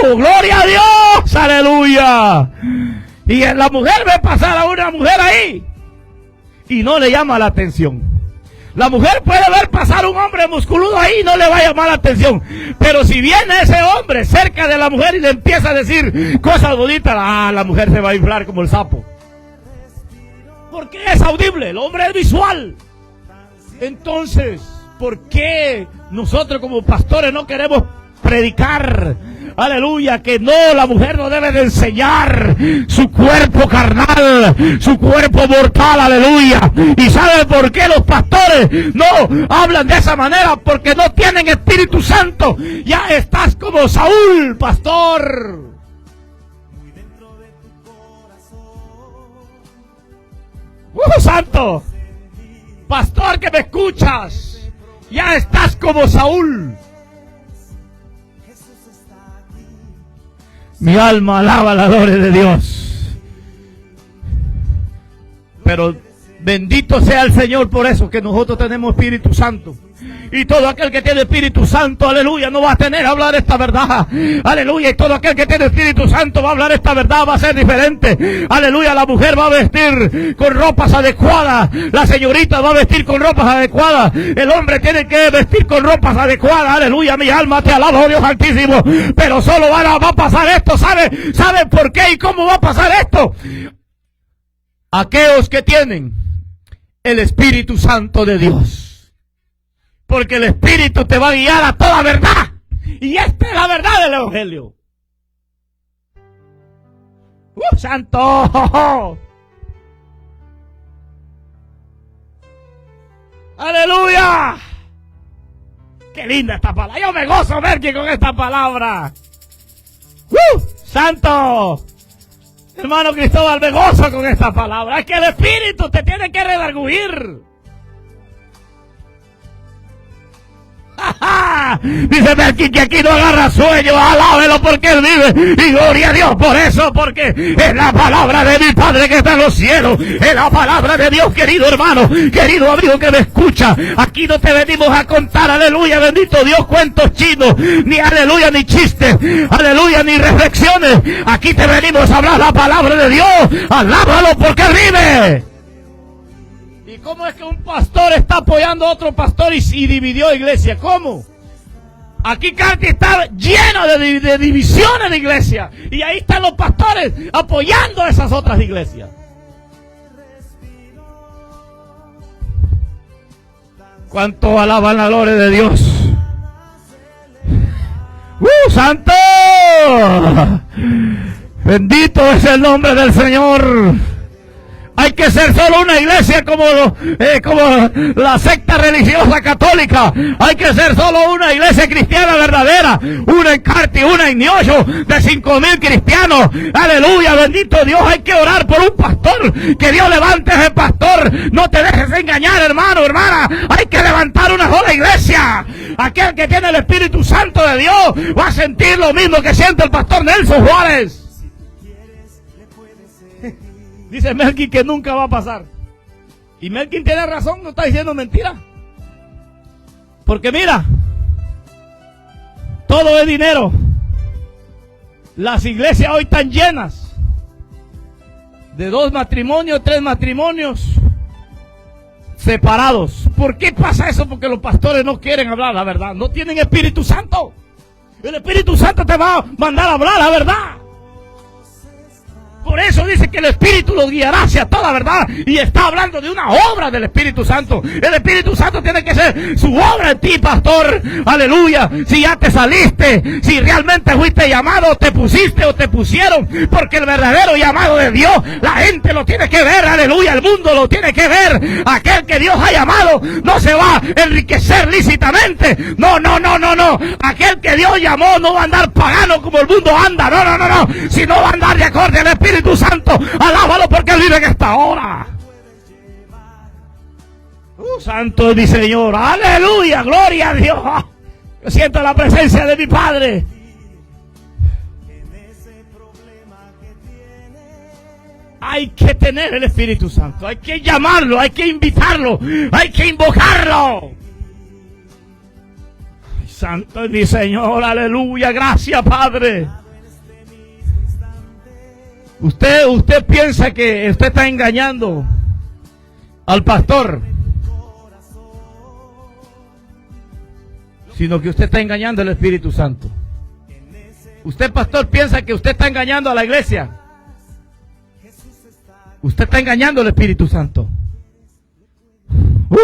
¡Gloria a Dios! ¡Aleluya! Y la mujer ve pasar a una mujer ahí y no le llama la atención. La mujer puede ver pasar un hombre musculoso ahí y no le va a llamar la atención. Pero si viene ese hombre cerca de la mujer y le empieza a decir cosas bonitas, la mujer se va a inflar como el sapo. Porque es audible, el hombre es visual. Entonces, ¿por qué nosotros como pastores no queremos predicar? Aleluya, que no, la mujer no debe de enseñar su cuerpo carnal, su cuerpo mortal, aleluya. ¿Y sabe por qué los pastores no hablan de esa manera? Porque no tienen Espíritu Santo. Ya estás como Saúl, pastor. Santo, pastor que me escuchas, ya estás como Saúl. Mi alma alaba la gloria de Dios. Pero bendito sea el Señor por eso, que nosotros tenemos Espíritu Santo. Y todo aquel que tiene Espíritu Santo, aleluya, no va a tener a hablar esta verdad. Aleluya, y todo aquel que tiene Espíritu Santo va a hablar esta verdad, va a ser diferente. Aleluya, la mujer va a vestir con ropas adecuadas. La señorita va a vestir con ropas adecuadas. El hombre tiene que vestir con ropas adecuadas. Aleluya, mi alma te alaba, oh Dios Altísimo. Pero solo va a pasar esto. ¿Sabe por qué y cómo va a pasar esto? Aquellos que tienen el Espíritu Santo de Dios. Porque el Espíritu te va a guiar a toda verdad. Y esta es la verdad del Evangelio. ¡Santo! ¡Aleluya! ¡Qué linda esta palabra! Yo me gozo ver que con esta palabra. ¡Santo! Hermano Cristóbal, me gozo con esta palabra. Es que el Espíritu te tiene que redarguir. Dice Melqui que aquí no agarra sueño, alábelo porque Él vive y gloria a Dios por eso, porque es la palabra de mi Padre que está en los cielos, es la palabra de Dios, querido hermano, querido amigo que me escucha. Aquí no te venimos a contar, aleluya, bendito Dios, cuentos chinos, ni aleluya, ni chistes, aleluya, ni reflexiones. Aquí te venimos a hablar la palabra de Dios, alábalo porque Él vive. ¿Y cómo es que un pastor está apoyando a otro pastor y dividió iglesia? ¿Cómo? Aquí Canti está lleno de divisiones de iglesia. Y ahí están los pastores apoyando a esas otras iglesias. ¿Cuánto alaban la gloria de Dios? ¡Santo! Bendito es el nombre del Señor. Hay que ser solo una iglesia como la secta religiosa católica. Hay que ser solo una iglesia cristiana verdadera. Una en Carti, una en Ñocho, de 5,000 cristianos. Aleluya, bendito Dios. Hay que orar por un pastor. Que Dios levante a ese pastor. No te dejes engañar, hermano, hermana. Hay que levantar una sola iglesia. Aquel que tiene el Espíritu Santo de Dios va a sentir lo mismo que siente el pastor Nelson Juárez. Dice Melkin que nunca va a pasar. Y Melkin tiene razón, no está diciendo mentira. Porque mira, todo es dinero. Las iglesias hoy están llenas de 2 matrimonios, 3 matrimonios separados. ¿Por qué pasa eso? Porque los pastores no quieren hablar la verdad. No tienen Espíritu Santo. El Espíritu Santo te va a mandar a hablar la verdad. Por eso dice que el Espíritu los guiará hacia toda verdad. Y está hablando de una obra del Espíritu Santo. El Espíritu Santo tiene que ser su obra en ti, pastor. Aleluya. Si ya te saliste, si realmente fuiste llamado, te pusiste o te pusieron. Porque el verdadero llamado de Dios, la gente lo tiene que ver. Aleluya. El mundo lo tiene que ver. Aquel que Dios ha llamado no se va a enriquecer lícitamente. No. Aquel que Dios llamó no va a andar pagano como el mundo anda. No. Sino va a andar de acorde al Espíritu Santo. Alábalo porque Él vive en esta hora. Santo es mi Señor. Aleluya, gloria a Dios. Yo siento la presencia de mi Padre. Hay que tener el Espíritu Santo. Hay que llamarlo, hay que invitarlo, hay que invocarlo. Santo es mi Señor. Aleluya, gracias, Padre. Usted piensa que usted está engañando al pastor, sino que usted está engañando al Espíritu Santo. Usted, pastor, piensa que usted está engañando a la iglesia. Usted está engañando al Espíritu Santo.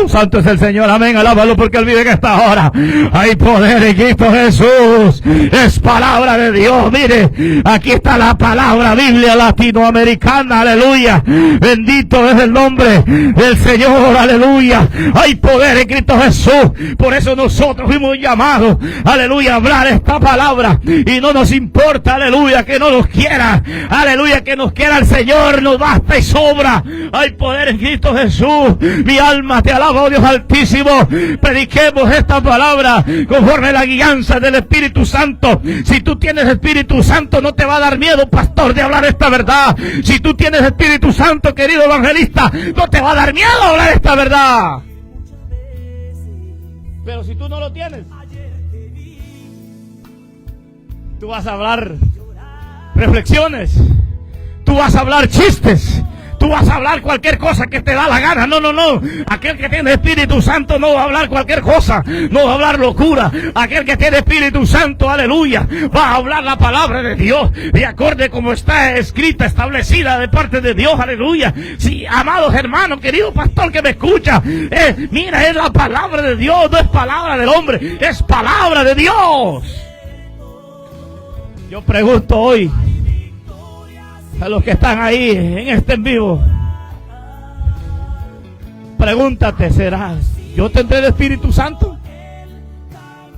Santo es el Señor, amén, alábalo porque Él vive en esta hora. Hay poder en Cristo Jesús. Es palabra de Dios. Mire, aquí está la palabra Biblia latinoamericana, aleluya. Bendito es el nombre del Señor, aleluya. Hay poder en Cristo Jesús. Por eso nosotros fuimos llamados, aleluya, a hablar esta palabra. Y no nos importa, aleluya, que no nos quiera, aleluya, que nos quiera el Señor, nos basta y sobra. Hay poder en Cristo Jesús. Mi alma te alaba, oh Dios Altísimo. Prediquemos esta palabra conforme a la guianza del Espíritu Santo. Si tú tienes Espíritu Santo, no te va a dar miedo, pastor, de hablar esta verdad. Si tú tienes Espíritu Santo, querido evangelista, no te va a dar miedo hablar esta verdad. Pero si tú no lo tienes, tú vas a hablar reflexiones, tú vas a hablar chistes, tú vas a hablar cualquier cosa que te da la gana. No. Aquel que tiene Espíritu Santo no va a hablar cualquier cosa. No va a hablar locura. Aquel que tiene Espíritu Santo, aleluya, va a hablar la palabra de Dios de acorde como está escrita, establecida de parte de Dios, aleluya. Sí, amados hermanos, querido pastor que me escucha, mira, es la palabra de Dios, no es palabra del hombre, es palabra de Dios. Yo pregunto hoy a los que están ahí en este en vivo, pregúntate, ¿yo tendré el Espíritu Santo?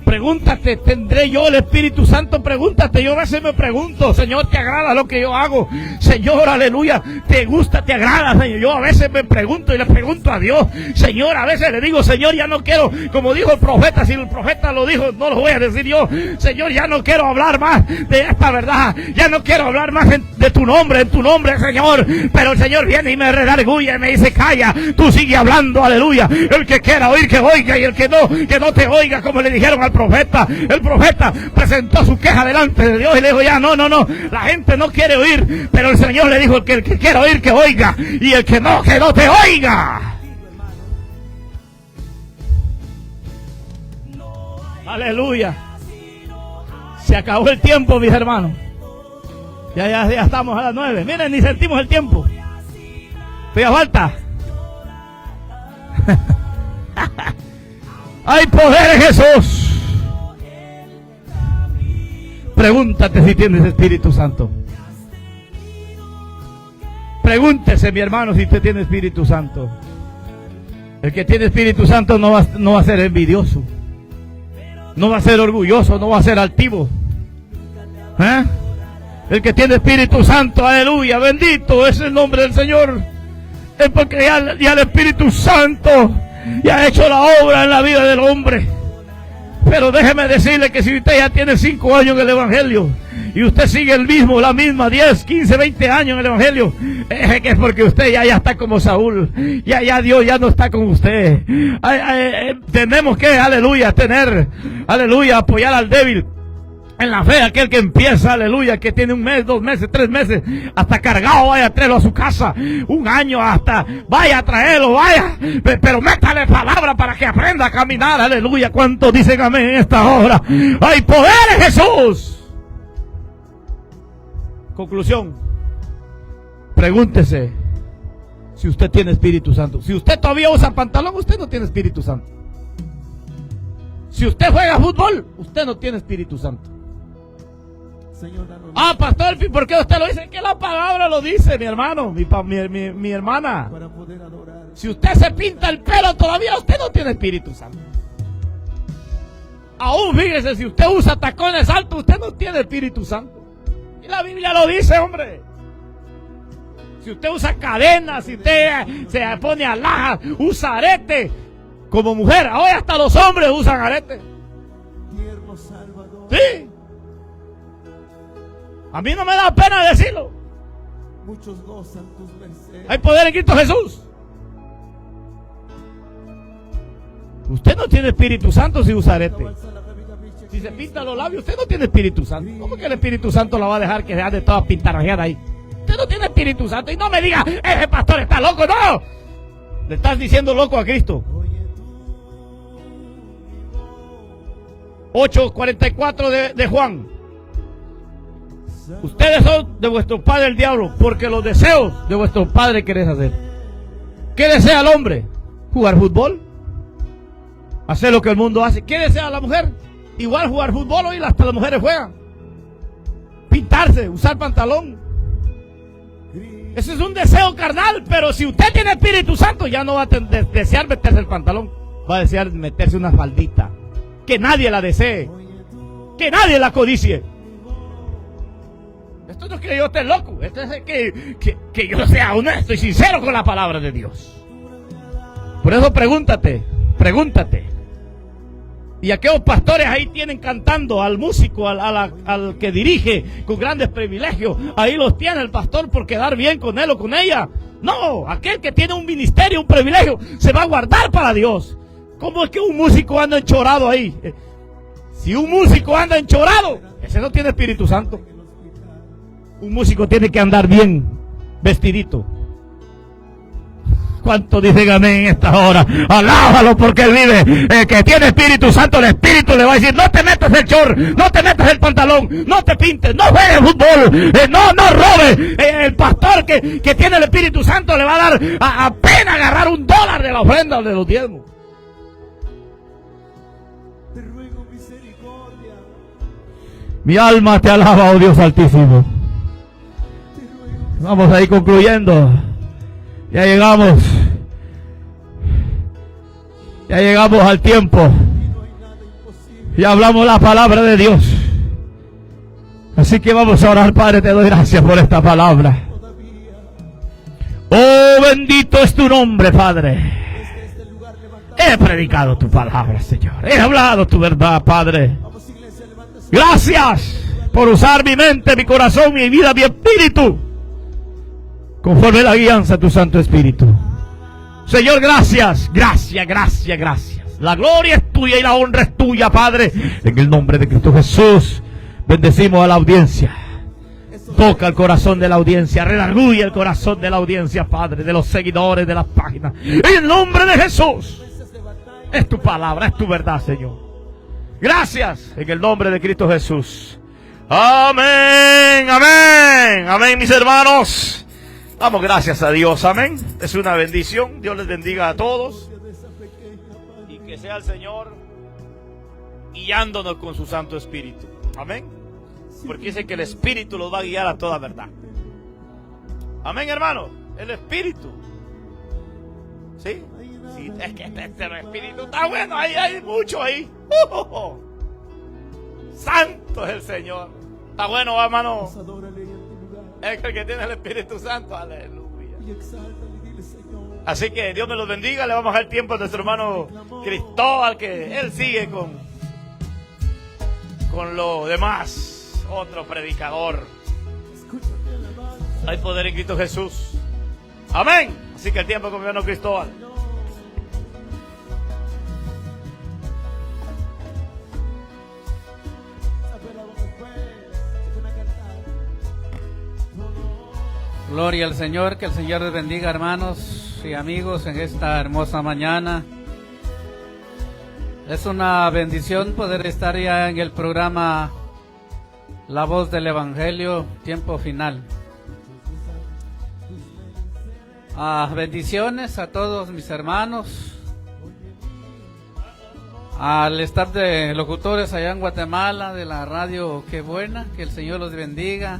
Pregúntate, ¿tendré yo el Espíritu Santo? Pregúntate. Yo a veces me pregunto, Señor, ¿te agrada lo que yo hago? Señor, aleluya, ¿te gusta, te agrada, Señor? Yo a veces me pregunto y le pregunto a Dios, Señor, a veces le digo, Señor, ya no quiero, como dijo el profeta, si el profeta lo dijo, no lo voy a decir yo, Señor, ya no quiero hablar más de esta verdad, ya no quiero hablar más de tu nombre, en tu nombre, Señor. Pero el Señor viene y me redarguye y me dice, calla, tú sigue hablando, aleluya. El que quiera oír, que oiga, y el que no te oiga, como le dijeron al profeta. El profeta presentó su queja delante de Dios y le dijo, ya, no, la gente no quiere oír, pero el Señor le dijo, que el que quiera oír, que oiga, y el que no te oiga. Aleluya. Se acabó el tiempo, mis hermanos. Ya estamos a las 9. Miren, ni sentimos el tiempo. Todavía falta. Hay poder en Jesús. Pregúntate si tienes Espíritu Santo. Pregúntese, mi hermano, si usted tiene Espíritu Santo. El que tiene Espíritu Santo no va a ser envidioso, no va a ser orgulloso, no va a ser altivo. El que tiene Espíritu Santo, aleluya, bendito es el nombre del Señor. Es porque ya el Espíritu Santo ya ha hecho la obra en la vida del hombre. Pero déjeme decirle que si usted ya tiene 5 años en el Evangelio y usted sigue la misma 10, 15, 20 años en el Evangelio, es que es porque usted ya está como Saúl. Ya Dios ya no está con usted. Tenemos que, aleluya, apoyar al débil en la fe, aquel que empieza, aleluya, que tiene 1 mes, 2 meses, 3 meses, hasta cargado, vaya a traerlo a su casa, 1 año hasta, vaya a traerlo, vaya, pero métale palabra para que aprenda a caminar, aleluya. ¿Cuántos dicen amén en esta hora? ¡Hay poder en Jesús! Conclusión, pregúntese si usted tiene Espíritu Santo. Si usted todavía usa pantalón, usted no tiene Espíritu Santo. Si usted juega fútbol, usted no tiene Espíritu Santo. Pastor, ¿por qué usted lo dice? Que la palabra lo dice, mi hermano, mi hermana. Si usted se pinta el pelo, todavía usted no tiene Espíritu Santo. Aún fíjese, si usted usa tacones altos, usted no tiene Espíritu Santo. Y la Biblia lo dice, hombre. Si usted usa cadenas, si usted se pone alhajas, usa arete, como mujer, hoy hasta los hombres usan arete. Sí. A mí no me da pena decirlo. Muchos gozan tus mercedes. Hay poder en Cristo Jesús. Usted no tiene Espíritu Santo si usa arete. Si se pinta los labios, usted no tiene Espíritu Santo. ¿Cómo que el Espíritu Santo la va a dejar que se ande toda pintarrajeada ahí? Usted no tiene Espíritu Santo. Y no me diga, ese pastor está loco. No, le estás diciendo loco a Cristo. 8:44 de Juan. Ustedes son de vuestro padre el diablo, porque los deseos de vuestro padre queréis hacer. ¿Qué desea el hombre? ¿Jugar fútbol? ¿Hacer lo que el mundo hace? ¿Qué desea la mujer? Igual jugar fútbol, hoy hasta las mujeres juegan. Pintarse, usar pantalón. Ese es un deseo carnal, pero si usted tiene Espíritu Santo, ya no va a desear meterse el pantalón. Va a desear meterse una faldita. Que nadie la desee. Que nadie la codicie. Esto no es que yo esté loco. Esto es que yo sea honesto y sincero con la palabra de Dios. Por eso pregúntate. Y aquellos pastores ahí tienen cantando al músico, al que dirige con grandes privilegios. Ahí los tiene el pastor por quedar bien con él o con ella. No, aquel que tiene un ministerio, un privilegio, se va a guardar para Dios. ¿Cómo es que un músico anda enchorado ahí? Si un músico anda enchorado, ese no tiene Espíritu Santo. Un músico tiene que andar bien vestidito. ¿Cuánto dicen amén en esta hora? Alábalo porque él vive. El que tiene Espíritu Santo, el Espíritu le va a decir: no te metas el short, no te metas el pantalón, no te pintes, no juegues fútbol, no robes. El pastor que tiene el Espíritu Santo le va a dar apenas agarrar $1 de la ofrenda o de los diezmos. Te ruego misericordia. Mi alma te alaba, oh Dios Altísimo. Vamos a ir concluyendo. Ya llegamos al tiempo. Ya hablamos la palabra de Dios. Así que vamos a orar. Padre, te doy gracias por esta palabra. Oh, bendito es tu nombre, Padre. He predicado tu palabra, Señor. He hablado tu verdad, Padre. Gracias por usar mi mente, mi corazón, mi vida, mi espíritu, conforme la guianza de tu Santo Espíritu. Señor, gracias. La gloria es tuya y la honra es tuya, Padre. En el nombre de Cristo Jesús, bendecimos a la audiencia. Toca el corazón de la audiencia, redarguye el corazón de la audiencia, Padre, de los seguidores de las páginas. En el nombre de Jesús. Es tu palabra, es tu verdad, Señor. Gracias, en el nombre de Cristo Jesús. Amén, mis hermanos. Damos gracias a Dios, amén. Es una bendición. Dios les bendiga a todos. que sea el Señor guiándonos con su Santo Espíritu. Amén. Porque dice que el Espíritu los va a guiar a toda verdad. Amén, hermano. El Espíritu. ¿Sí? Sí, es que este Espíritu está bueno. Hay mucho ahí. Santo es el Señor. Está bueno, hermano. Es el que tiene el Espíritu Santo. Aleluya. Así que Dios me los bendiga. Le vamos a dar tiempo a nuestro hermano Cristóbal, que él sigue con lo demás. Otro predicador. Hay poder en Cristo Jesús. Amén. Así que el tiempo con mi hermano Cristóbal. Gloria al Señor, que el Señor les bendiga, hermanos y amigos, en esta hermosa mañana. Es una bendición poder estar ya en el programa La Voz del Evangelio, tiempo final. Bendiciones a todos mis hermanos, al staff de locutores allá en Guatemala, de la radio Qué Buena, que el Señor los bendiga.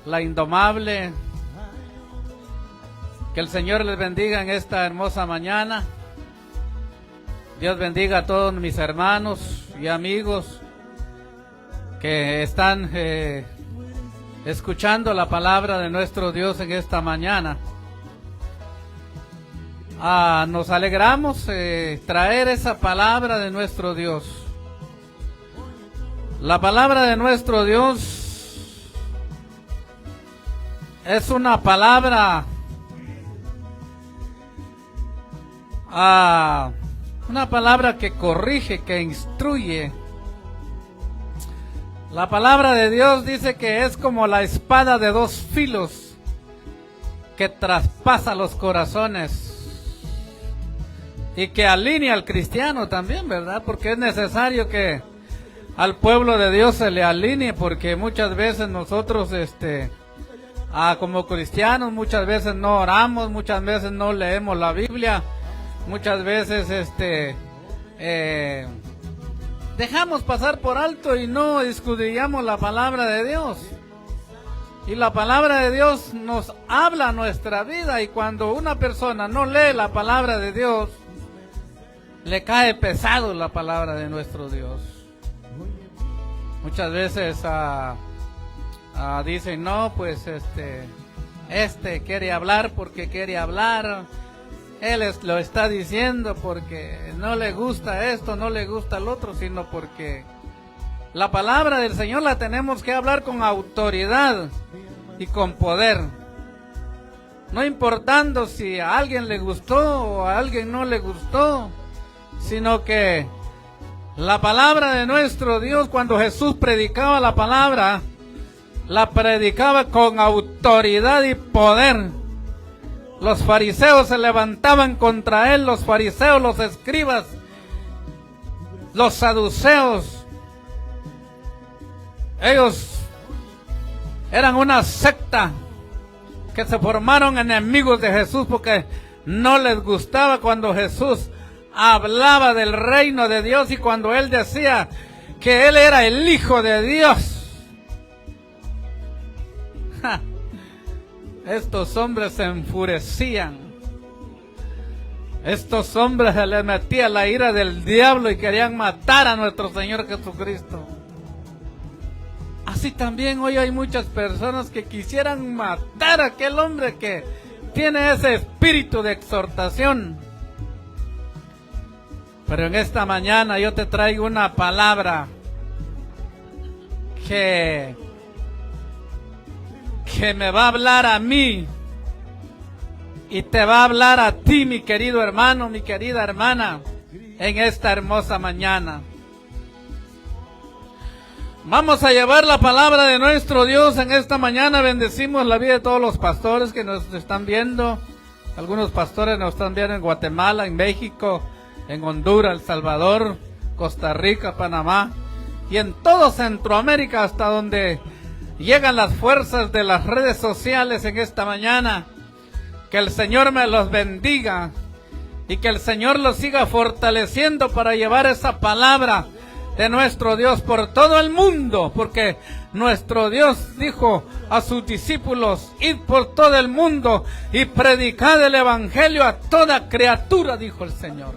La Indomable, que el Señor les bendiga en esta hermosa mañana. Dios bendiga a todos mis hermanos y amigos que están escuchando la palabra de nuestro Dios en esta mañana. Nos alegramos traer esa palabra de nuestro Dios. La palabra de nuestro Dios es una palabra, que corrige, que instruye. La palabra de Dios dice que es como la espada de dos filos que traspasa los corazones y que alinea al cristiano también, ¿verdad? Porque es necesario que al pueblo de Dios se le alinee, porque muchas veces nosotros, como cristianos, muchas veces no oramos, muchas veces no leemos la Biblia, muchas veces dejamos pasar por alto y no escudriñamos la palabra de Dios. Y la palabra de Dios nos habla nuestra vida, y cuando una persona no lee la palabra de Dios, le cae pesado la palabra de nuestro Dios. Muchas veces dicen, no, pues quiere hablar porque quiere hablar, él lo está diciendo porque no le gusta esto, no le gusta el otro, sino porque la palabra del Señor la tenemos que hablar con autoridad y con poder, no importando si a alguien le gustó o a alguien no le gustó, sino que la palabra de nuestro Dios, cuando Jesús predicaba la palabra, la predicaba con autoridad y poder. Los fariseos se levantaban contra él, los fariseos, los escribas, los saduceos. Ellos eran una secta que se formaron enemigos de Jesús porque no les gustaba cuando Jesús hablaba del reino de Dios y cuando él decía que él era el Hijo de Dios. Estos hombres se enfurecían. Estos hombres se les metía la ira del diablo y querían matar a nuestro Señor Jesucristo. Así también hoy hay muchas personas que quisieran matar a aquel hombre que tiene ese espíritu de exhortación. Pero en esta mañana yo te traigo una palabra que me va a hablar a mí y te va a hablar a ti, mi querido hermano, mi querida hermana, en esta hermosa mañana. Vamos a llevar la palabra de nuestro Dios en esta mañana. Bendecimos la vida de todos los pastores que nos están viendo. Algunos pastores nos están viendo en Guatemala, en México, en Honduras, El Salvador, Costa Rica, Panamá y en todo Centroamérica, hasta donde llegan las fuerzas de las redes sociales en esta mañana. Que el Señor me los bendiga y que el Señor los siga fortaleciendo para llevar esa palabra de nuestro Dios por todo el mundo, porque nuestro Dios dijo a sus discípulos: id por todo el mundo y predicad el evangelio a toda criatura, dijo el Señor.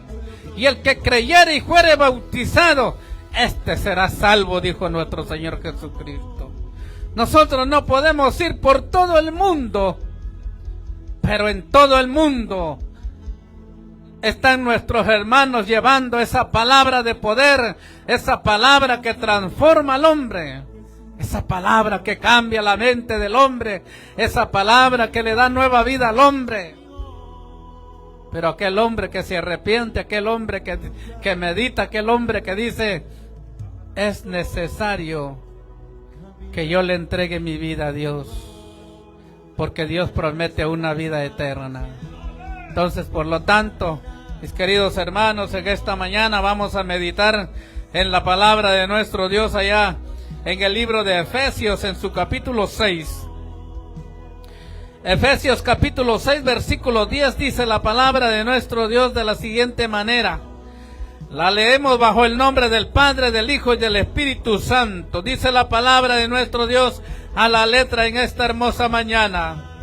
Y el que creyere y fuere bautizado, este será salvo, dijo nuestro Señor Jesucristo. Nosotros no podemos ir por todo el mundo, pero en todo el mundo están nuestros hermanos llevando esa palabra de poder, esa palabra que transforma al hombre, esa palabra que cambia la mente del hombre, esa palabra que le da nueva vida al hombre. Pero aquel hombre que se arrepiente, aquel hombre que medita, aquel hombre que dice: es necesario que yo le entregue mi vida a Dios, porque Dios promete una vida eterna. Entonces, por lo tanto, mis queridos hermanos, en esta mañana vamos a meditar en la palabra de nuestro Dios allá en el libro de Efesios, en su capítulo 6. Efesios capítulo 6, versículo 10, dice la palabra de nuestro Dios de la siguiente manera. La leemos bajo el nombre del Padre, del Hijo y del Espíritu Santo. Dice la palabra de nuestro Dios a la letra en esta hermosa mañana.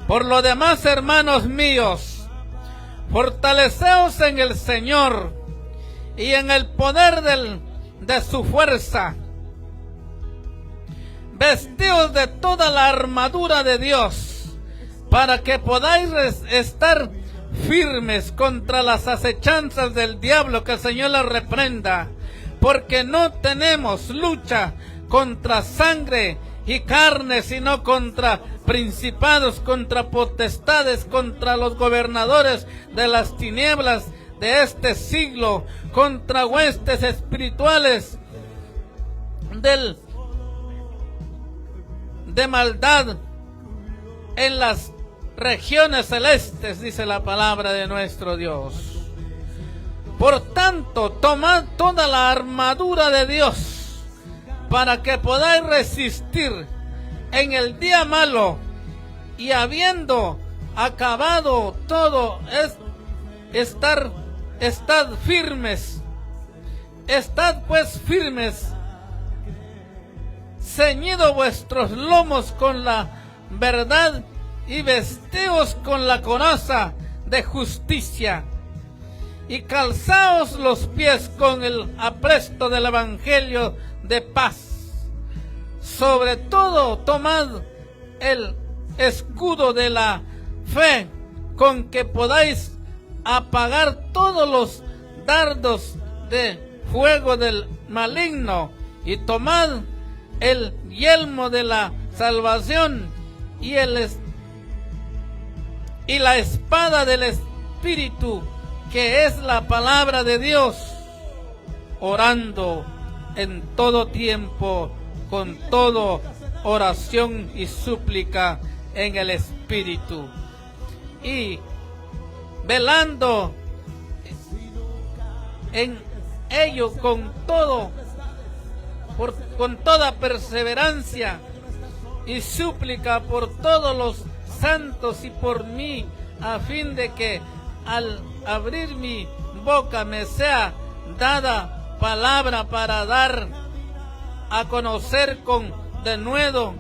Por lo demás, hermanos míos, fortaleceos en el Señor y en el poder de su fuerza. Vestíos de toda la armadura de Dios, para que podáis estar firmes contra las acechanzas del diablo, que el Señor les reprenda, porque no tenemos lucha contra sangre y carne, sino contra principados, contra potestades, contra los gobernadores de las tinieblas de este siglo, contra huestes espirituales de maldad en las regiones celestes, dice la palabra de nuestro Dios. Por tanto, tomad toda la armadura de Dios, para que podáis resistir en el día malo, y habiendo acabado todo, estad firmes. Estad pues firmes, ceñido vuestros lomos con la verdad, y vestíos con la coraza de justicia, y calzaos los pies con el apresto del evangelio de paz. Sobre todo, tomad el escudo de la fe, con que podáis apagar todos los dardos de fuego del maligno, y tomad el yelmo de la salvación y la espada del Espíritu, que es la palabra de Dios, orando en todo tiempo con toda oración y súplica en el Espíritu, y velando en ello con toda perseverancia y súplica por todos los santos y por mí, a fin de que al abrir mi boca me sea dada palabra para dar a conocer con denuedo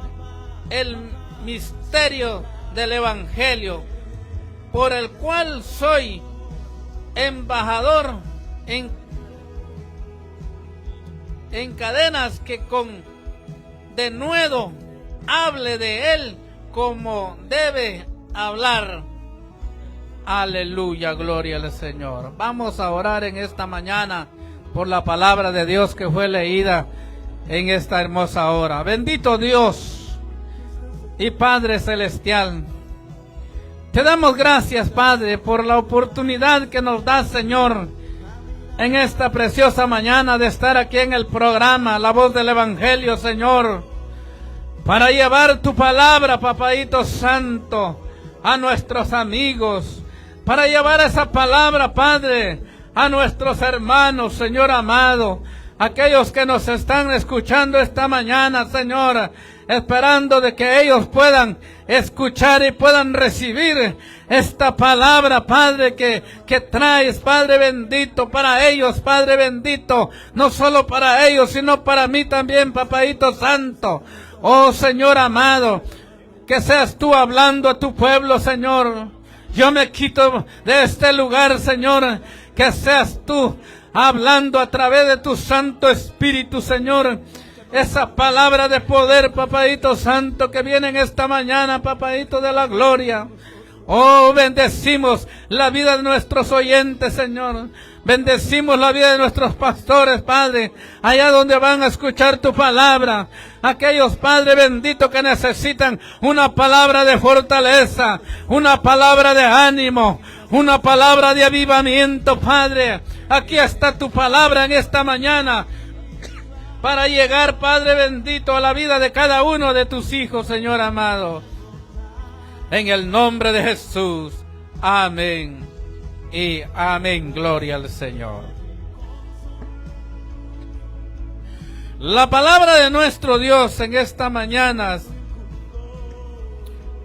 el misterio del evangelio, por el cual soy embajador en cadenas, que con denuedo hable de él como debe hablar. Aleluya, gloria al Señor. Vamos a orar en esta mañana por la palabra de Dios que fue leída en esta hermosa hora. Bendito Dios y Padre Celestial, te damos gracias, Padre, por la oportunidad que nos da, Señor, en esta preciosa mañana de estar aquí en el programa La Voz del Evangelio, Señor, para llevar tu palabra, Papadito Santo, a nuestros amigos, para llevar esa palabra, Padre, a nuestros hermanos, Señor amado, aquellos que nos están escuchando esta mañana, Señor, esperando de que ellos puedan escuchar y puedan recibir esta palabra, Padre, que traes, Padre bendito, para ellos, Padre bendito, no solo para ellos, sino para mí también, Papaito Santo. Oh Señor amado, que seas tú hablando a tu pueblo, Señor. Yo me quito de este lugar, Señor, que seas tú hablando a través de tu Santo Espíritu, Señor. Esa palabra de poder, Papaito Santo, que viene en esta mañana, Papaito de la gloria. Oh, bendecimos la vida de nuestros oyentes, Señor. Bendecimos la vida de nuestros pastores, Padre, allá donde van a escuchar tu palabra. Aquellos, Padre bendito, que necesitan una palabra de fortaleza, una palabra de ánimo, una palabra de avivamiento, Padre. Aquí está tu palabra en esta mañana, para llegar, Padre bendito, a la vida de cada uno de tus hijos, Señor amado. En el nombre de Jesús. Amén. Y amén. Gloria al Señor. La palabra de nuestro Dios en esta mañana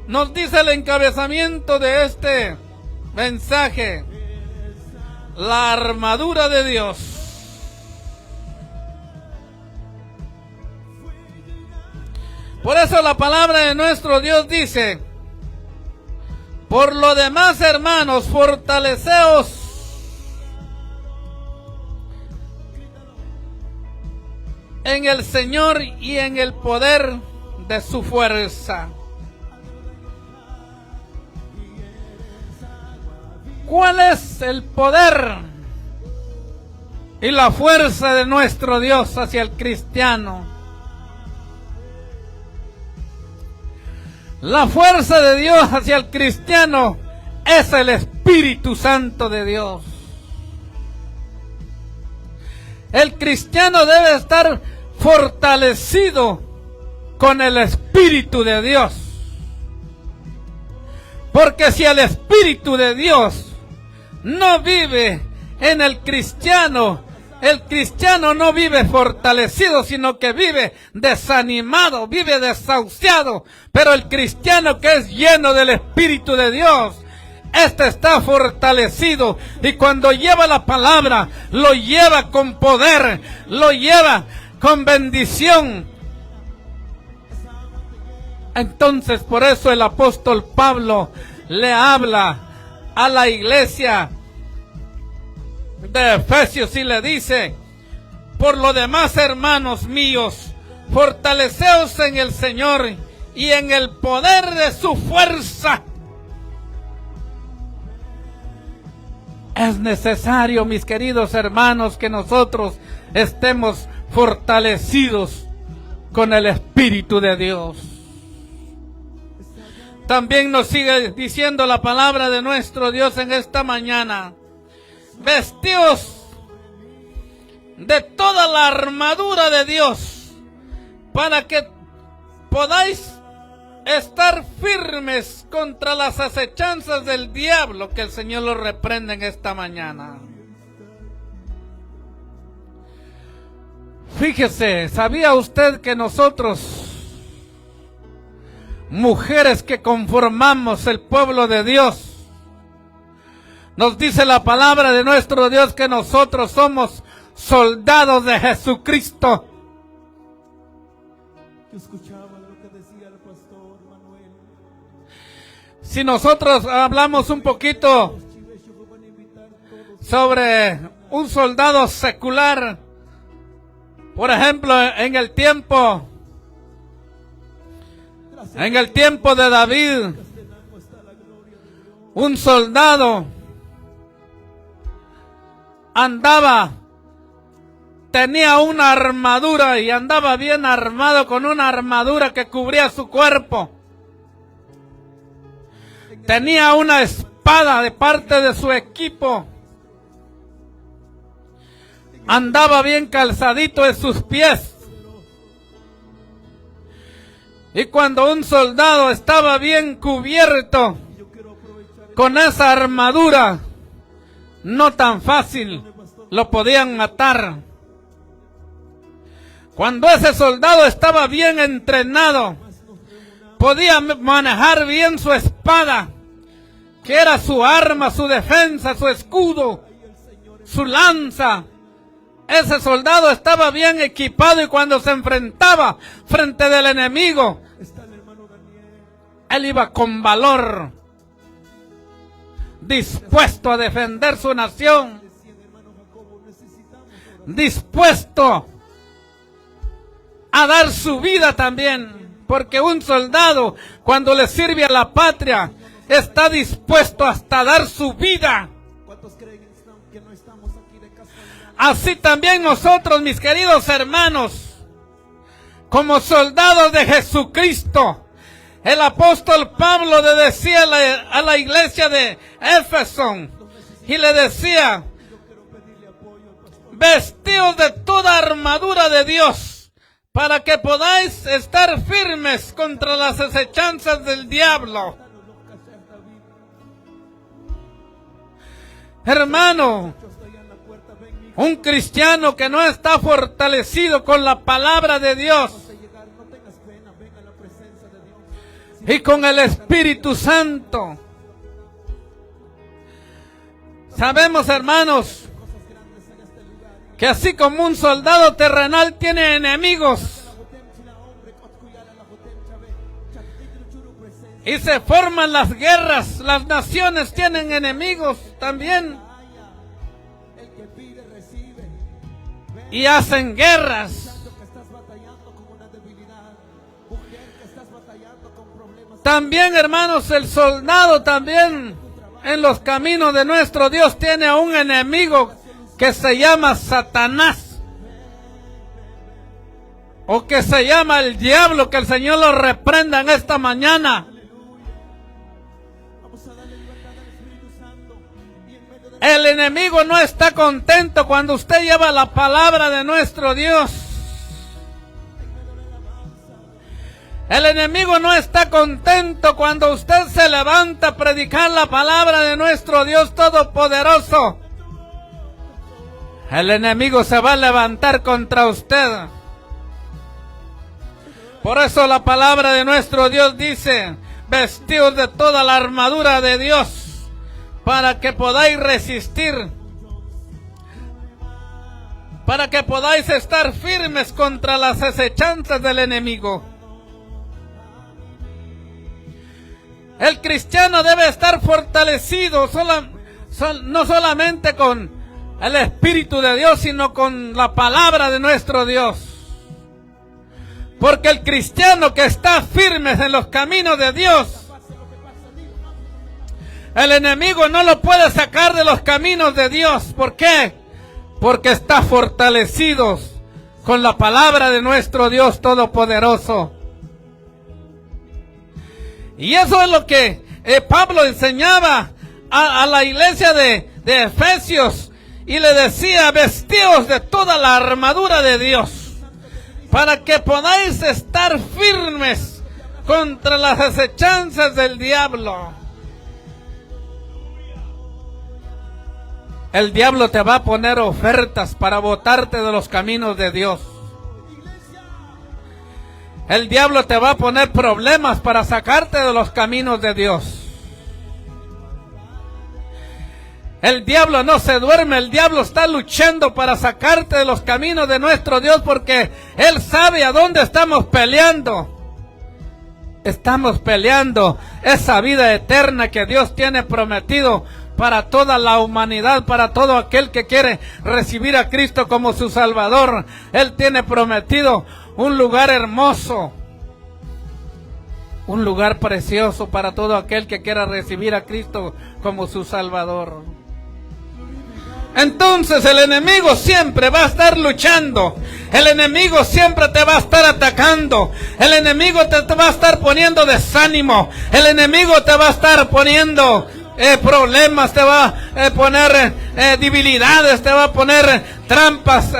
nos dice el encabezamiento de este mensaje: la armadura de Dios. Por eso la palabra de nuestro Dios dice: por lo demás, hermanos, fortaleceos en el Señor y en el poder de su fuerza. ¿Cuál es el poder y la fuerza de nuestro Dios hacia el cristiano? La fuerza de Dios hacia el cristiano es el Espíritu Santo de Dios. El cristiano debe estar fortalecido con el Espíritu de Dios. Porque si el Espíritu de Dios no vive en el cristiano no vive fortalecido, sino que vive desanimado, vive desahuciado. Pero el cristiano que es lleno del Espíritu de Dios, este está fortalecido, y cuando lleva la palabra, lo lleva con poder, lo lleva con bendición. Entonces, por eso el apóstol Pablo le habla a la iglesia de Efesios y le dice: por lo demás, hermanos míos, fortaleceos en el Señor y en el poder de su fuerza. Es necesario, mis queridos hermanos, que nosotros estemos fortalecidos con el Espíritu de Dios. También nos sigue diciendo la palabra de nuestro Dios en esta mañana: vestíos de toda la armadura de Dios, para que podáis estar firmes contra las acechanzas del diablo. Que el Señor los reprenda en esta mañana. Fíjese, ¿sabía usted que nosotros, mujeres que conformamos el pueblo de Dios, nos dice la palabra de nuestro Dios que nosotros somos soldados de Jesucristo? Escuchaba lo que decía el pastor Manuel. Si nosotros hablamos un poquito sobre un soldado secular, por ejemplo, en el tiempo de David, un soldado tenía una armadura y andaba bien armado con una armadura que cubría su cuerpo. Tenía una espada de parte de su equipo. Andaba bien calzadito en sus pies. Y cuando un soldado estaba bien cubierto con esa armadura, no tan fácil lo podían matar. Cuando ese soldado estaba bien entrenado, podía manejar bien su espada, que era su arma, su defensa, su escudo, su lanza. Ese soldado estaba bien equipado y cuando se enfrentaba frente del enemigo, él iba con valor, dispuesto a defender su nación, dispuesto a dar su vida también, porque un soldado cuando le sirve a la patria está dispuesto hasta dar su vida. Así también nosotros, mis queridos hermanos, como soldados de Jesucristo, el apóstol Pablo le decía a la iglesia de Éfeso, y le decía: vestidos de toda armadura de Dios, para que podáis estar firmes contra las acechanzas del diablo. Hermano, un cristiano que no está fortalecido con la palabra de Dios y con el Espíritu Santo. Sabemos, hermanos, que así como un soldado terrenal tiene enemigos y se forman las guerras, las naciones tienen enemigos también y hacen guerras. También, hermanos, el soldado también en los caminos de nuestro Dios tiene a un enemigo que se llama Satanás, o que se llama el diablo, que el Señor lo reprenda en esta mañana. El enemigo no está contento cuando usted lleva la palabra de nuestro Dios. El enemigo no está contento cuando usted se levanta a predicar la palabra de nuestro Dios Todopoderoso. El enemigo se va a levantar contra usted. Por eso la palabra de nuestro Dios dice: vestidos de toda la armadura de Dios, para que podáis resistir, para que podáis estar firmes contra las acechanzas del enemigo. El cristiano debe estar fortalecido no solamente con el Espíritu de Dios, sino con la palabra de nuestro Dios. Porque el cristiano que está firme en los caminos de Dios, el enemigo no lo puede sacar de los caminos de Dios. ¿Por qué? Porque está fortalecido con la palabra de nuestro Dios Todopoderoso. Y eso es lo que Pablo enseñaba a la iglesia de Efesios, y le decía: vestidos de toda la armadura de Dios, para que podáis estar firmes contra las acechanzas del diablo. El diablo te va a poner ofertas para botarte de los caminos de Dios. El diablo te va a poner problemas para sacarte de los caminos de Dios. El diablo no se duerme, el diablo está luchando para sacarte de los caminos de nuestro Dios, porque él sabe a dónde estamos peleando. Estamos peleando esa vida eterna que Dios tiene prometido para toda la humanidad, para todo aquel que quiere recibir a Cristo como su Salvador. Él tiene prometido un lugar hermoso, un lugar precioso para todo aquel que quiera recibir a Cristo como su Salvador. Entonces el enemigo siempre va a estar luchando, el enemigo siempre te va a estar atacando, el enemigo te va a estar poniendo desánimo, el enemigo te va a estar poniendo problemas, te va a poner debilidades, te va a poner trampas,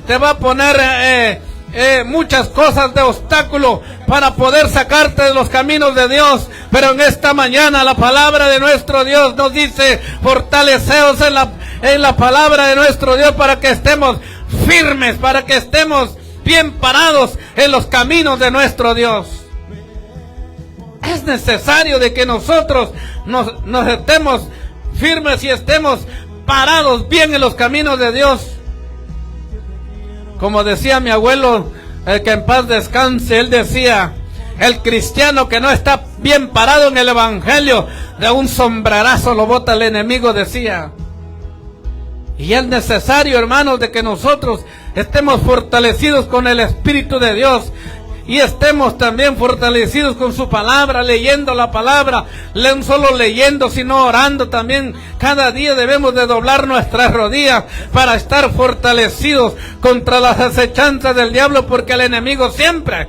te va a poner muchas cosas de obstáculo para poder sacarte de los caminos de Dios. Pero en esta mañana la palabra de nuestro Dios nos dice: fortaleceos en la palabra de nuestro Dios, para que estemos firmes, para que estemos bien parados en los caminos de nuestro Dios. Es necesario de que nosotros nos estemos firmes y estemos parados bien en los caminos de Dios. Como decía mi abuelo, que en paz descanse, él decía: el cristiano que no está bien parado en el evangelio, de un sombrerazo lo bota el enemigo, decía. Y es necesario, hermanos, de que nosotros estemos fortalecidos con el Espíritu de Dios. Y estemos también fortalecidos con su palabra, leyendo la palabra, no solo leyendo, sino orando también. Cada día debemos de doblar nuestras rodillas para estar fortalecidos contra las acechanzas del diablo, porque el enemigo siempre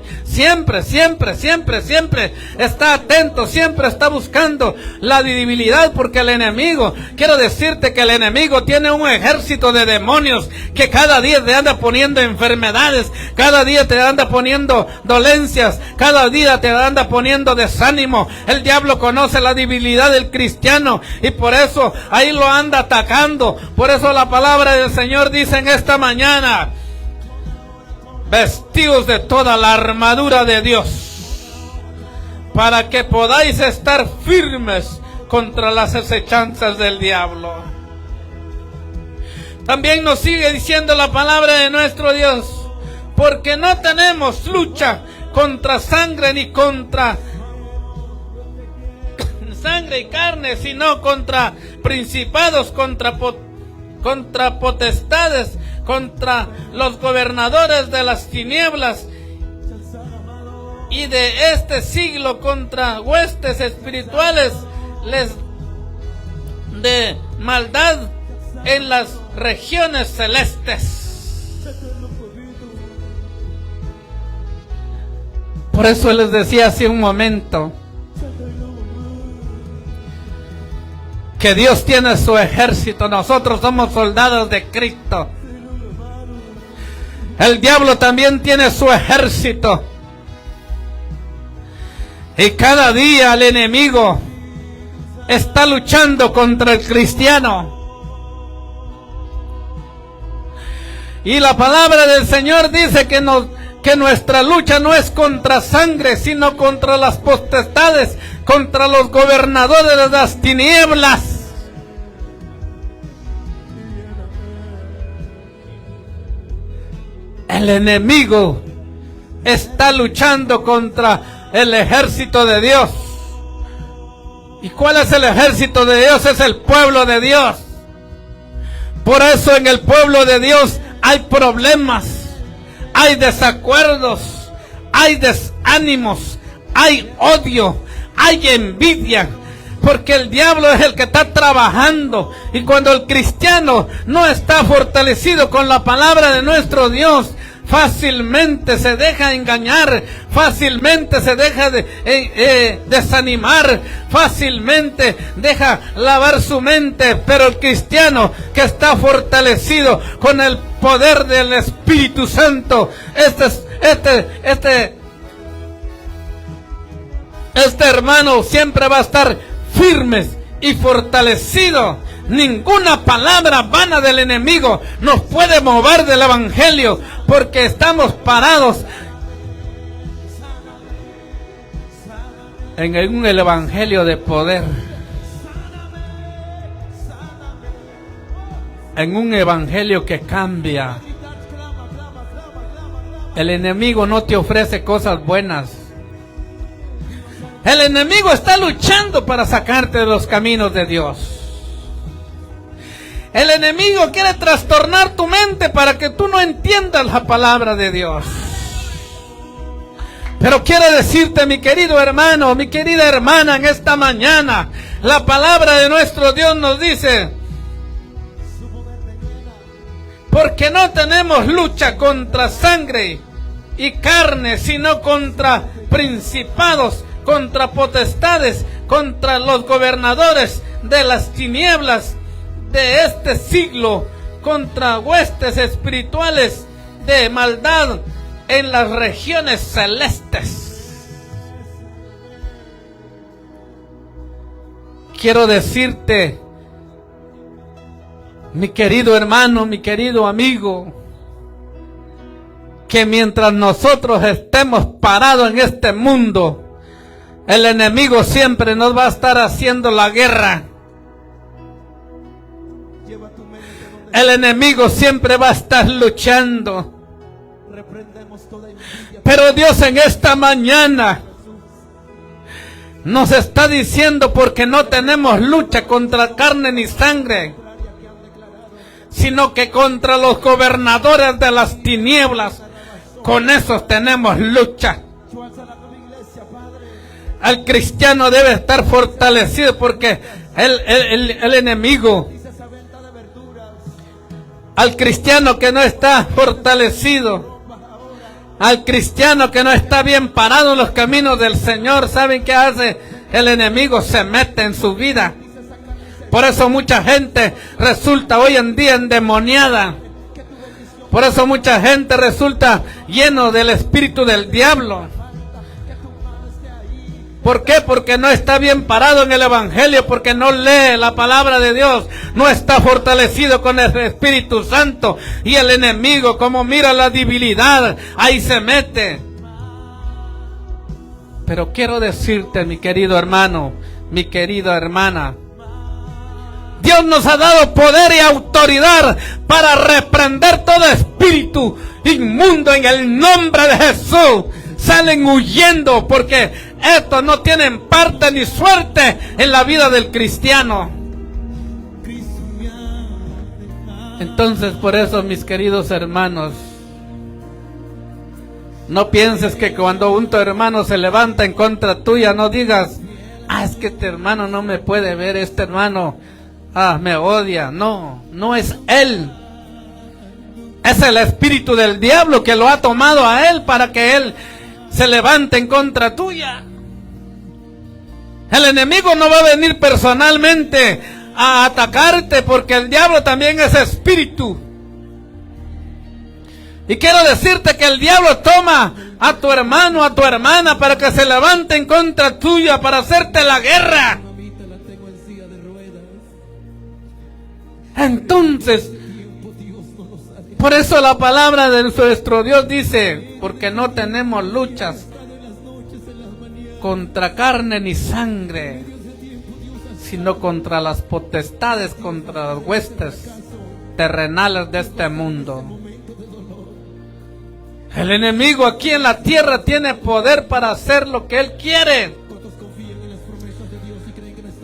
está atento, siempre está buscando la debilidad, porque el enemigo, quiero decirte que el enemigo tiene un ejército de demonios que cada día te anda poniendo enfermedades, cada día te anda poniendo dolencias, cada día te anda poniendo desánimo. El diablo conoce la debilidad del cristiano y por eso ahí lo anda atacando. Por eso la palabra del Señor dice en esta mañana: vestidos de toda la armadura de Dios, para que podáis estar firmes contra las acechanzas del diablo. También nos sigue diciendo la palabra de nuestro Dios: porque no tenemos lucha contra sangre ni contra sangre y carne, sino contra principados, contra potestades, contra los gobernadores de las tinieblas y de este siglo, contra huestes espirituales de maldad en las regiones celestes. Por eso les decía hace un momento que Dios tiene su ejército. Nosotros somos soldados de Cristo. El diablo también tiene su ejército. Y cada día el enemigo está luchando contra el cristiano. Y la palabra del Señor dice que nuestra lucha no es contra sangre, sino contra las potestades, contra los gobernadores de las tinieblas. El enemigo está luchando contra el ejército de Dios. ¿Y cuál es el ejército de Dios? Es el pueblo de Dios. Por eso en el pueblo de Dios hay problemas, hay desacuerdos, hay desánimos, hay odio, hay envidia, porque el diablo es el que está trabajando. Y cuando el cristiano no está fortalecido con la palabra de nuestro Dios, fácilmente se deja engañar, fácilmente se deja desanimar, fácilmente deja lavar su mente. Pero el cristiano que está fortalecido con el poder del Espíritu Santo, este hermano siempre va a estar firme y fortalecido. Ninguna palabra vana del enemigo nos puede mover del evangelio, porque estamos parados en el evangelio de poder, en un evangelio que cambia. El enemigo no te ofrece cosas buenas. El enemigo está luchando para sacarte de los caminos de Dios. El enemigo quiere trastornar tu mente para que tú no entiendas la palabra de Dios. Pero quiero decirte, mi querido hermano, mi querida hermana, en esta mañana, la palabra de nuestro Dios nos dice: porque no tenemos lucha contra sangre y carne, sino contra principados, contra potestades, contra los gobernadores de las tinieblas de este siglo, contra huestes espirituales de maldad en las regiones celestes. Quiero decirte, mi querido hermano, mi querido amigo, que mientras nosotros estemos parados en este mundo, El enemigo siempre nos va a estar haciendo la guerra. El enemigo siempre va a estar luchando. Pero Dios en esta mañana nos está diciendo, porque no tenemos lucha contra carne ni sangre, sino que contra los gobernadores de las tinieblas. Con esos tenemos lucha. El cristiano debe estar fortalecido, porque el enemigo, al cristiano que no está fortalecido, al cristiano que no está bien parado en los caminos del Señor, ¿saben qué hace? El enemigo se mete en su vida. Por eso mucha gente resulta hoy en día endemoniada. Por eso mucha gente resulta lleno del espíritu del diablo. ¿Por qué? Porque no está bien parado en el Evangelio, porque no lee la palabra de Dios, no está fortalecido con el Espíritu Santo, y el enemigo, como mira la debilidad, ahí se mete. Pero quiero decirte, mi querido hermano, mi querida hermana, Dios nos ha dado poder y autoridad para reprender todo espíritu inmundo en el nombre de Jesús. Salen huyendo, porque estos no tienen parte ni suerte en la vida del cristiano. Entonces, por eso, mis queridos hermanos, no pienses que cuando tu hermano se levanta en contra tuya, no digas: es que este hermano no me puede ver, este hermano me odia. No, no es él. Es el espíritu del diablo que lo ha tomado a él para que él se levante en contra tuya. El enemigo no va a venir personalmente a atacarte, porque el diablo también es espíritu. Y quiero decirte que el diablo toma a tu hermano, a tu hermana, para que se levante en contra tuya, para hacerte la guerra. Entonces, por eso la palabra de nuestro Dios dice: porque no tenemos luchas contra carne ni sangre, sino contra las potestades, contra las huestes terrenales de este mundo. El enemigo aquí en la tierra tiene poder para hacer lo que él quiere.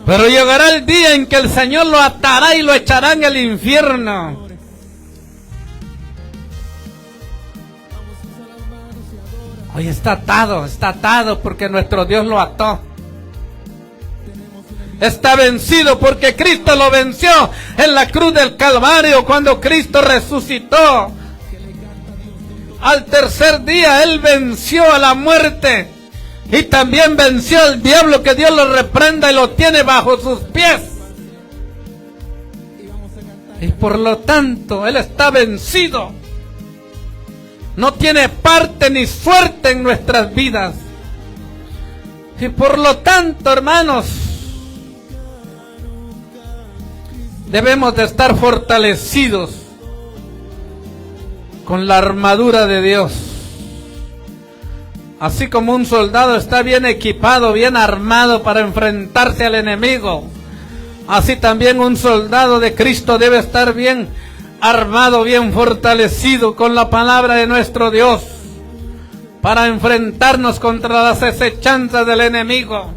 Pero llegará el día en que el Señor lo atará y lo echará en el infierno. Hoy está atado porque nuestro Dios lo ató. Está vencido porque Cristo lo venció en la cruz del Calvario, cuando Cristo resucitó. Al tercer día Él venció a la muerte y también venció al diablo, que Dios lo reprenda, y lo tiene bajo sus pies. Y por lo tanto Él está vencido. No tiene parte ni suerte en nuestras vidas. Y por lo tanto, hermanos, debemos de estar fortalecidos con la armadura de Dios. Así como un soldado está bien equipado, bien armado para enfrentarse al enemigo, así también un soldado de Cristo debe estar bien armado, bien fortalecido con la palabra de nuestro Dios, para enfrentarnos contra las acechanzas del enemigo.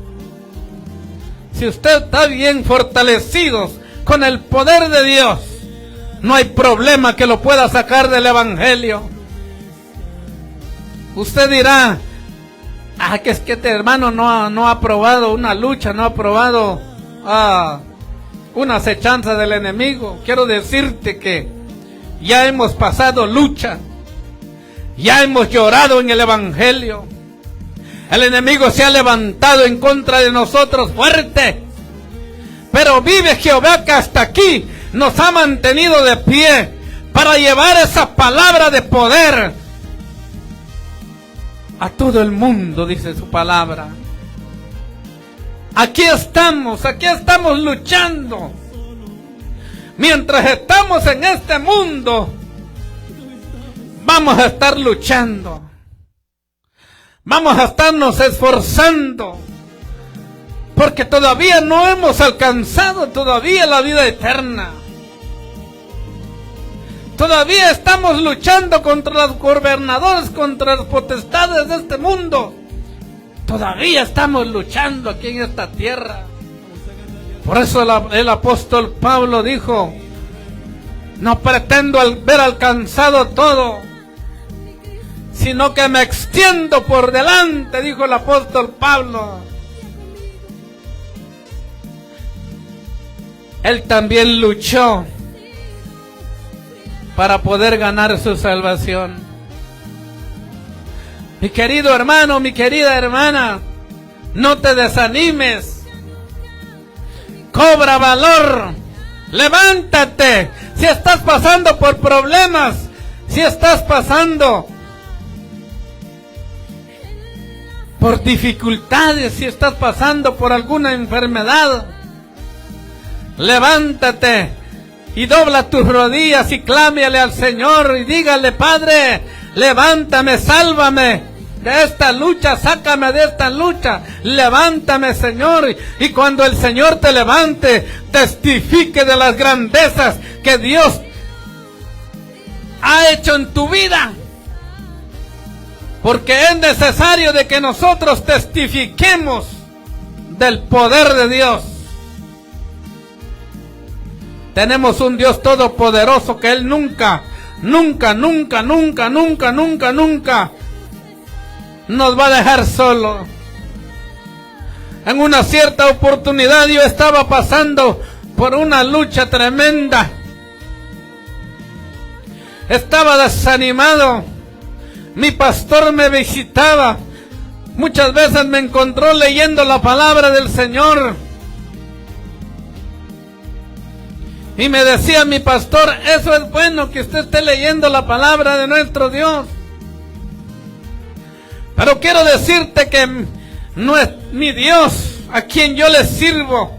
Si usted está bien fortalecido con el poder de Dios, no hay problema que lo pueda sacar del Evangelio. Usted dirá: que es que este hermano no ha probado una lucha, no ha probado una acechanza del enemigo. Quiero decirte que ya hemos pasado lucha, ya hemos llorado en el Evangelio. El enemigo se ha levantado en contra de nosotros fuerte, pero vive Jehová, que hasta aquí nos ha mantenido de pie para llevar esa palabra de poder a todo el mundo, dice su palabra. Aquí estamos luchando. Mientras estamos en este mundo, vamos a estar luchando. Vamos a estarnos esforzando. porque todavía no hemos alcanzado todavía la vida eterna. Todavía estamos luchando contra los gobernadores, contra las potestades de este mundo. Todavía estamos luchando aquí en esta tierra. Por eso el apóstol Pablo dijo: no pretendo haber alcanzado todo, sino que me extiendo por delante, dijo el apóstol Pablo. Él también luchó para poder ganar su salvación. Mi querido hermano, mi querida hermana, no te desanimes. Cobra valor. Levántate. Si estás pasando por problemas, si estás pasando por dificultades, si estás pasando por alguna enfermedad, levántate y dobla tus rodillas y clámale al Señor y dígale: Padre, levántame, sálvame de esta lucha, sácame de esta lucha, levántame, Señor. Y cuando el Señor te levante, testifique de las grandezas que Dios ha hecho en tu vida, porque es necesario de que nosotros testifiquemos del poder de Dios. Tenemos un Dios todopoderoso que Él nunca nos va a dejar solo. En una cierta oportunidad yo estaba pasando por una lucha tremenda. Estaba desanimado. Mi pastor me visitaba. Muchas veces me encontró leyendo la palabra del Señor. Y me decía mi pastor: eso es bueno que usted esté leyendo la palabra de nuestro Dios. Pero quiero decirte que no es mi Dios a quien yo le sirvo.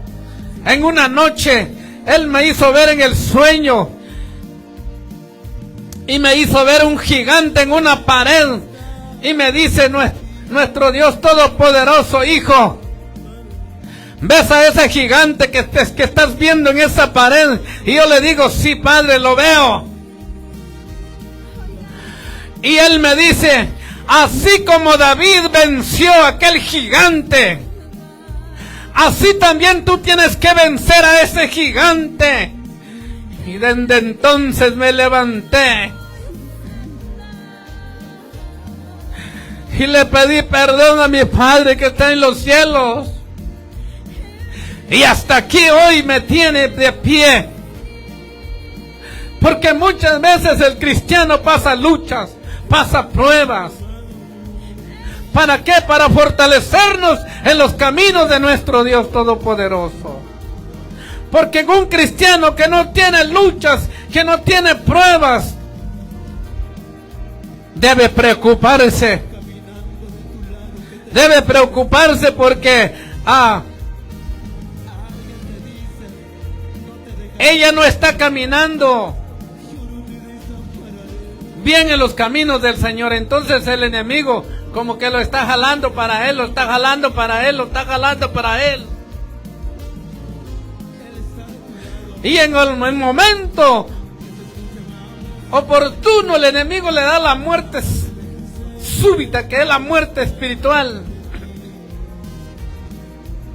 En una noche Él me hizo ver en el sueño y me hizo ver un gigante en una pared y me dice: nuestro Dios todopoderoso, hijo, ¿ves a ese gigante que estás viendo en esa pared? Y yo le digo: sí, Padre, lo veo. Y Él me dice: así como David venció a aquel gigante, así también tú tienes que vencer a ese gigante. Y desde entonces me levanté y le pedí perdón a mi Padre que está en los cielos. Y hasta aquí hoy me tiene de pie. Porque muchas veces el cristiano pasa luchas, pasa pruebas. ¿Para qué? Para fortalecernos en los caminos de nuestro Dios Todopoderoso. Porque un cristiano que no tiene luchas, que no tiene pruebas, debe preocuparse. Debe preocuparse porque ella no está caminando bien en los caminos del Señor. Entonces el enemigo como que lo está jalando para él, lo está jalando para él, lo está jalando para él. Y en el momento oportuno el enemigo le da la muerte súbita, que es la muerte espiritual.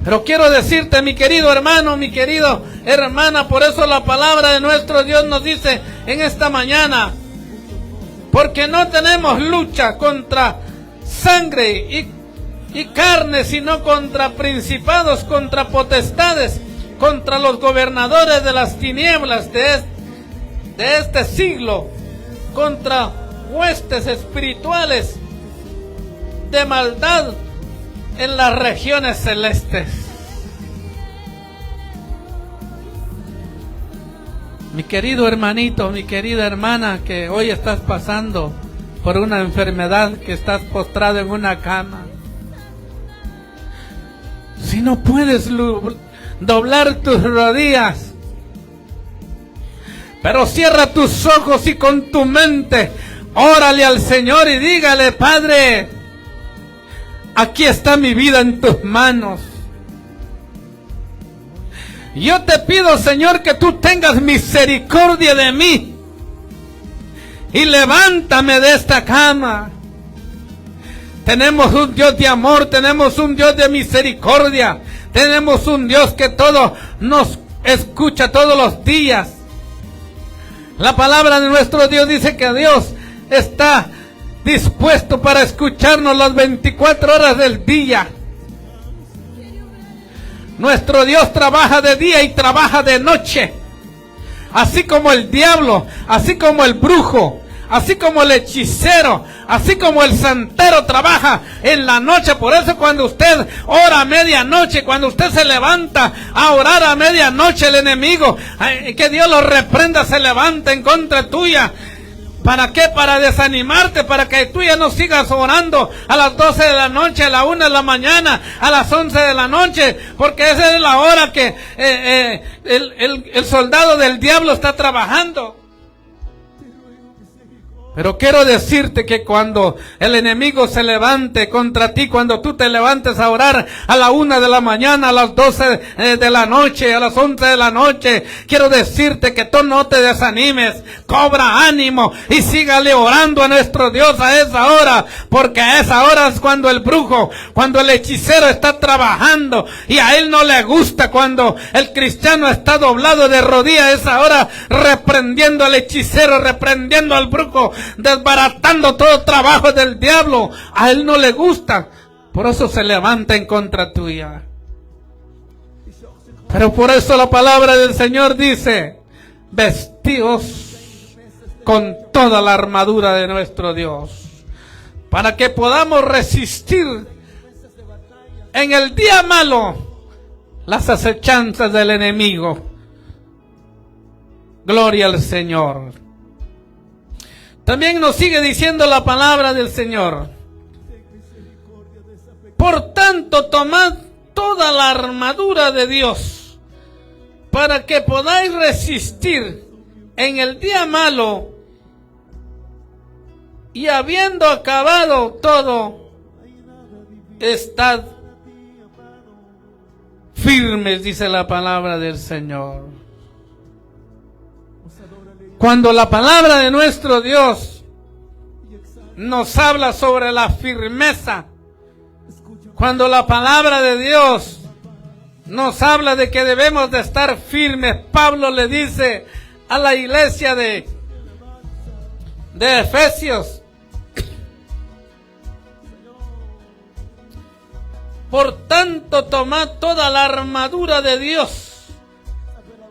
Pero quiero decirte, mi querido hermano, mi querido hermana, por eso la palabra de nuestro Dios nos dice en esta mañana: porque no tenemos lucha contra sangre y carne, sino contra principados, contra potestades, contra los gobernadores de las tinieblas de este siglo, contra huestes espirituales de maldad en las regiones celestes. Mi querido hermanito, mi querida hermana, que hoy estás pasando por una enfermedad, que estás postrado en una cama, si no puedes doblar tus rodillas, pero cierra tus ojos y con tu mente órale al Señor y dígale: Padre, aquí está mi vida en tus manos. Yo te pido, Señor, que tú tengas misericordia de mí y levántame de esta cama. Tenemos un Dios de amor, tenemos un Dios de misericordia, tenemos un Dios que todo nos escucha todos los días. La palabra de nuestro Dios dice que Dios está dispuesto para escucharnos las 24 horas del día. Nuestro Dios trabaja de día y trabaja de noche. Así como el diablo, así como el brujo, así como el hechicero, así como el santero trabaja en la noche. Por eso cuando usted ora a medianoche, cuando usted se levanta a orar a medianoche, el enemigo, que Dios lo reprenda, se levanta en contra tuya. ¿Para qué? Para desanimarte, para que tú ya no sigas orando a las 12 de la noche, a la 1 de la mañana, a las 11 de la noche, porque esa es la hora que el soldado del diablo está trabajando. Pero quiero decirte que cuando el enemigo se levante contra ti, cuando tú te levantes a orar a la 1 de la mañana, a las 12 de la noche, a las 11 de la noche, quiero decirte que tú no te desanimes, cobra ánimo y sígale orando a nuestro Dios a esa hora, porque a esa hora es cuando el brujo, cuando el hechicero está trabajando, y a él no le gusta cuando el cristiano está doblado de rodillas a esa hora, reprendiendo al hechicero, reprendiendo al brujo, desbaratando todo trabajo del diablo. A él no le gusta, por eso se levanta en contra tuya. Pero por eso la palabra del Señor dice: vestíos con toda la armadura de nuestro Dios, para que podamos resistir en el día malo las acechanzas del enemigo. Gloria al Señor. También nos sigue diciendo la palabra del Señor: por tanto, tomad toda la armadura de Dios, para que podáis resistir en el día malo, y habiendo acabado todo, estad firmes, dice la palabra del Señor. Cuando la palabra de nuestro Dios nos habla sobre la firmeza, cuando la palabra de Dios nos habla de que debemos de estar firmes, Pablo le dice a la iglesia de Efesios: por tanto, tomad toda la armadura de Dios,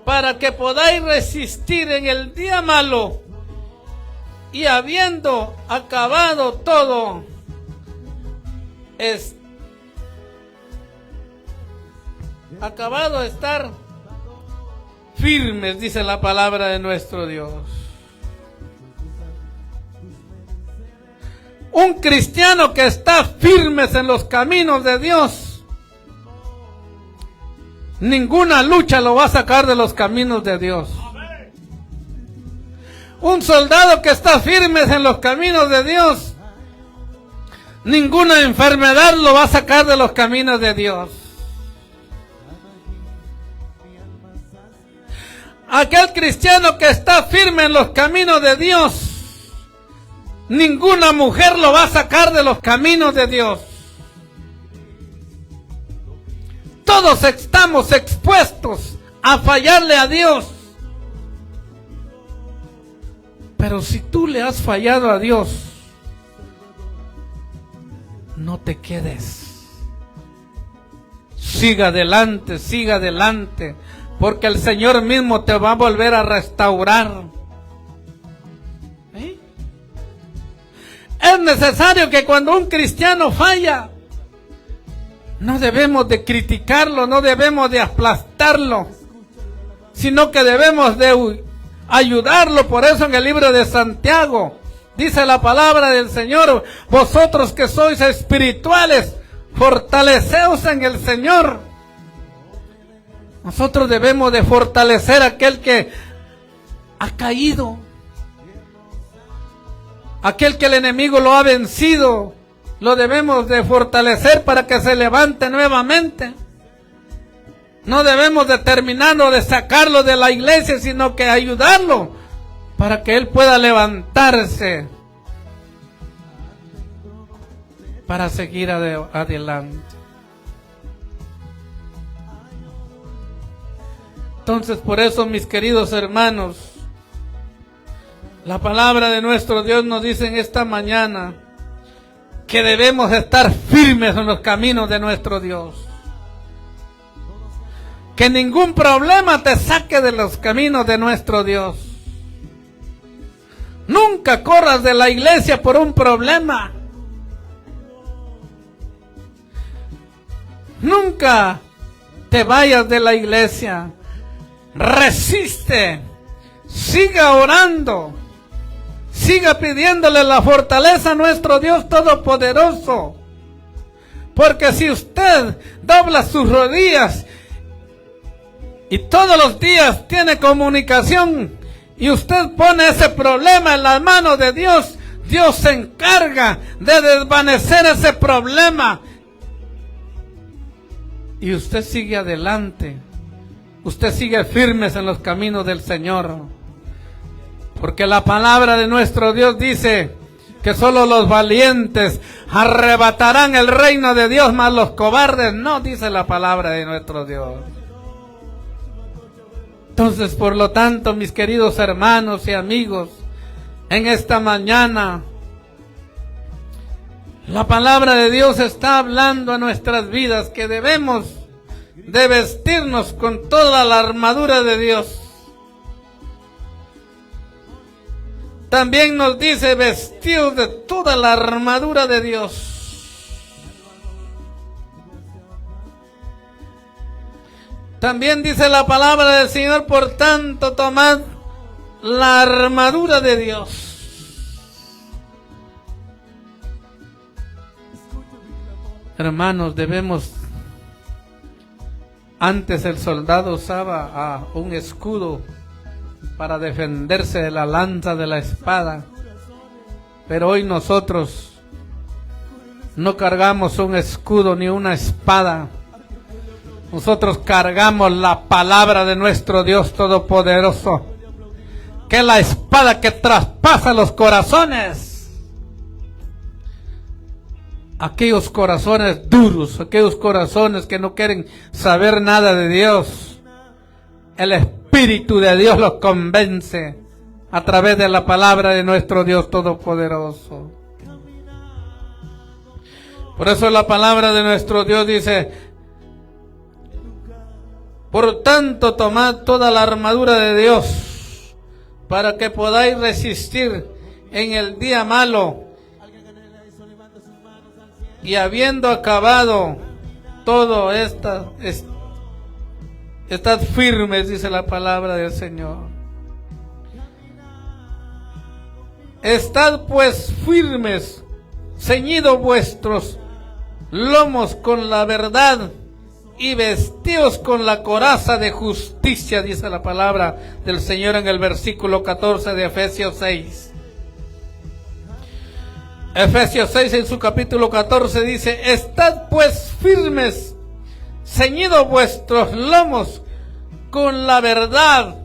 para que podáis resistir en el día malo, y habiendo acabado todo, acabado estar firmes, dice la palabra de nuestro Dios. Un cristiano que está firmes en los caminos de Dios, ninguna lucha lo va a sacar de los caminos de Dios. Un soldado que está firme en los caminos de Dios, ninguna enfermedad lo va a sacar de los caminos de Dios. Aquel cristiano que está firme en los caminos de Dios, ninguna mujer lo va a sacar de los caminos de Dios. Todos estamos expuestos a fallarle a Dios. Pero si tú le has fallado a Dios, no te quedes. Siga adelante, porque el Señor mismo te va a volver a restaurar. ¿Eh? Es necesario que cuando un cristiano falla, no debemos de criticarlo, no debemos de aplastarlo, sino que debemos de ayudarlo. Por eso en el libro de Santiago dice la palabra del Señor: vosotros que sois espirituales, fortaleceos en el Señor. Nosotros debemos de fortalecer a aquel que ha caído, aquel que el enemigo lo ha vencido. Lo debemos de fortalecer para que se levante nuevamente. No debemos determinarlo de sacarlo de la iglesia, sino que ayudarlo para que él pueda levantarse para seguir adelante. Entonces, por eso, mis queridos hermanos, la palabra de nuestro Dios nos dice en esta mañana que debemos estar firmes en los caminos de nuestro Dios. Que ningún problema te saque de los caminos de nuestro Dios. Nunca corras de la iglesia por un problema. Nunca te vayas de la iglesia. Resiste. Siga orando. Siga pidiéndole la fortaleza a nuestro Dios Todopoderoso. Porque si usted dobla sus rodillas y todos los días tiene comunicación y usted pone ese problema en las manos de Dios, Dios se encarga de desvanecer ese problema. Y usted sigue adelante. Usted sigue firmes en los caminos del Señor. Porque la palabra de nuestro Dios dice que solo los valientes arrebatarán el reino de Dios, mas los cobardes no, dice la palabra de nuestro Dios. Entonces, por lo tanto, mis queridos hermanos y amigos, en esta mañana, la palabra de Dios está hablando a nuestras vidas que debemos de vestirnos con toda la armadura de Dios. También nos dice vestidos de toda la armadura de Dios. También dice la palabra del Señor, por tanto, tomad la armadura de Dios. Hermanos, debemos... Antes el soldado usaba un escudo para defenderse de la lanza de la espada. Pero hoy nosotros no cargamos un escudo ni una espada. Nosotros cargamos la palabra de nuestro Dios Todopoderoso, que es la espada que traspasa los corazones. Aquellos corazones duros, aquellos corazones que no quieren saber nada de Dios. El Espíritu de Dios los convence a través de la palabra de nuestro Dios Todopoderoso. Por eso la palabra de nuestro Dios dice: por tanto, tomad toda la armadura de Dios para que podáis resistir en el día malo. Y habiendo acabado todo estad firmes, dice la palabra del Señor. Estad pues firmes, ceñidos vuestros lomos con la verdad y vestidos con la coraza de justicia, dice la palabra del Señor en el versículo 14 de Efesios 6. Efesios 6 en su capítulo 14 dice: estad pues firmes, ceñidos vuestros lomos con la verdad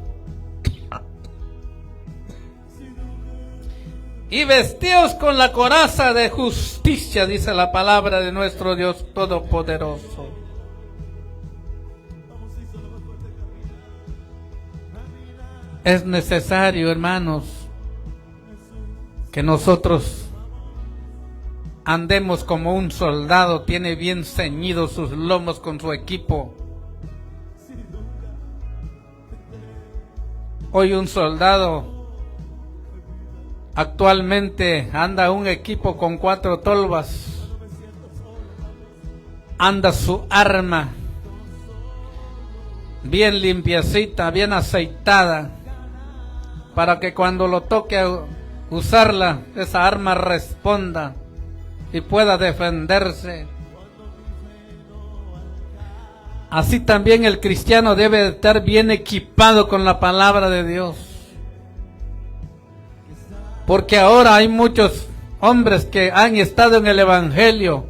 y vestidos con la coraza de justicia, dice la palabra de nuestro Dios Todopoderoso. Es necesario, hermanos, que nosotros andemos como un soldado, tiene bien ceñidos sus lomos con su equipo. Hoy un soldado actualmente anda un equipo con 4 tolvas, anda su arma bien limpiecita, bien aceitada, para que cuando lo toque usarla, esa arma responda y pueda defenderse. Así también el cristiano debe estar bien equipado con la palabra de Dios. Porque ahora hay muchos hombres que han estado en el Evangelio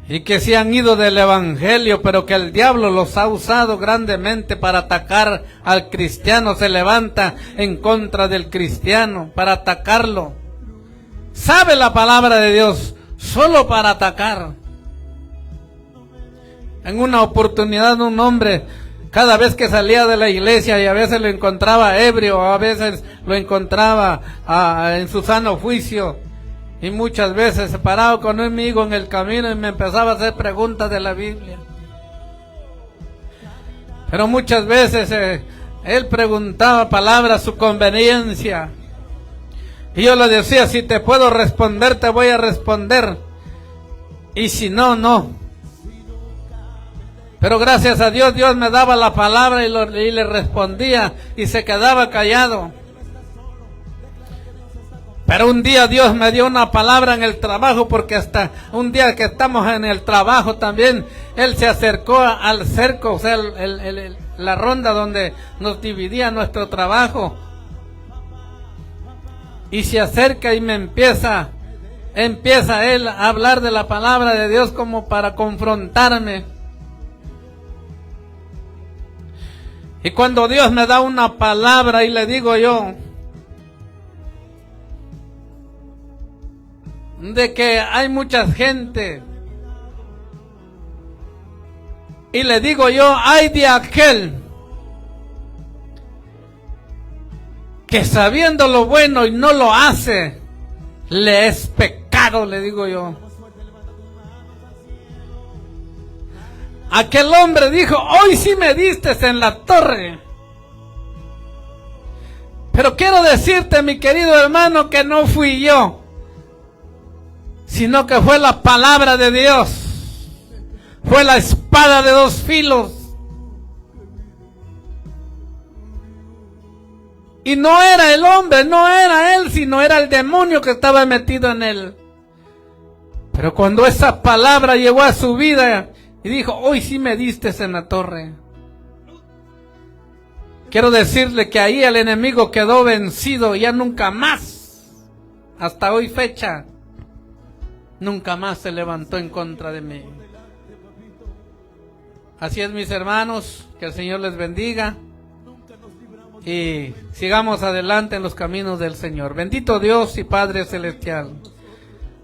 y que se han ido del evangelio, pero que el diablo los ha usado grandemente para atacar al cristiano. Se levanta en contra del cristiano para atacarlo. Sabe la palabra de Dios solo para atacar. En una oportunidad un hombre, cada vez que salía de la iglesia, y a veces lo encontraba ebrio, a veces lo encontraba en su sano juicio, y muchas veces se paraba conmigo en el camino y me empezaba a hacer preguntas de la Biblia. Pero muchas veces él preguntaba palabras a su conveniencia. Y yo le decía, si te puedo responder, te voy a responder. Y si no, no. Pero gracias a Dios, Dios me daba la palabra y le respondía y se quedaba callado. Pero un día Dios me dio una palabra en el trabajo, porque hasta un día que estamos en el trabajo también, Él se acercó al cerco, o sea, la ronda donde nos dividía nuestro trabajo. Y se acerca y me empieza Él a hablar de la palabra de Dios como para confrontarme. Y cuando Dios me da una palabra y le digo yo, de que hay mucha gente, y le digo yo, ay de aquel que sabiendo lo bueno y no lo hace, le es pecado, le digo yo. Aquel hombre dijo, hoy sí me diste en la torre. Pero quiero decirte, mi querido hermano, que no fui yo, sino que fue la palabra de Dios. Fue la espada de dos filos. Y no era el hombre, no era él, sino era el demonio que estaba metido en él. Pero cuando esa palabra llegó a su vida y dijo, hoy sí me diste en la torre, quiero decirle que ahí el enemigo quedó vencido, ya nunca más, hasta hoy fecha, nunca más se levantó en contra de mí. Así es, mis hermanos, que el Señor les bendiga y sigamos adelante en los caminos del Señor. Bendito Dios y Padre Celestial,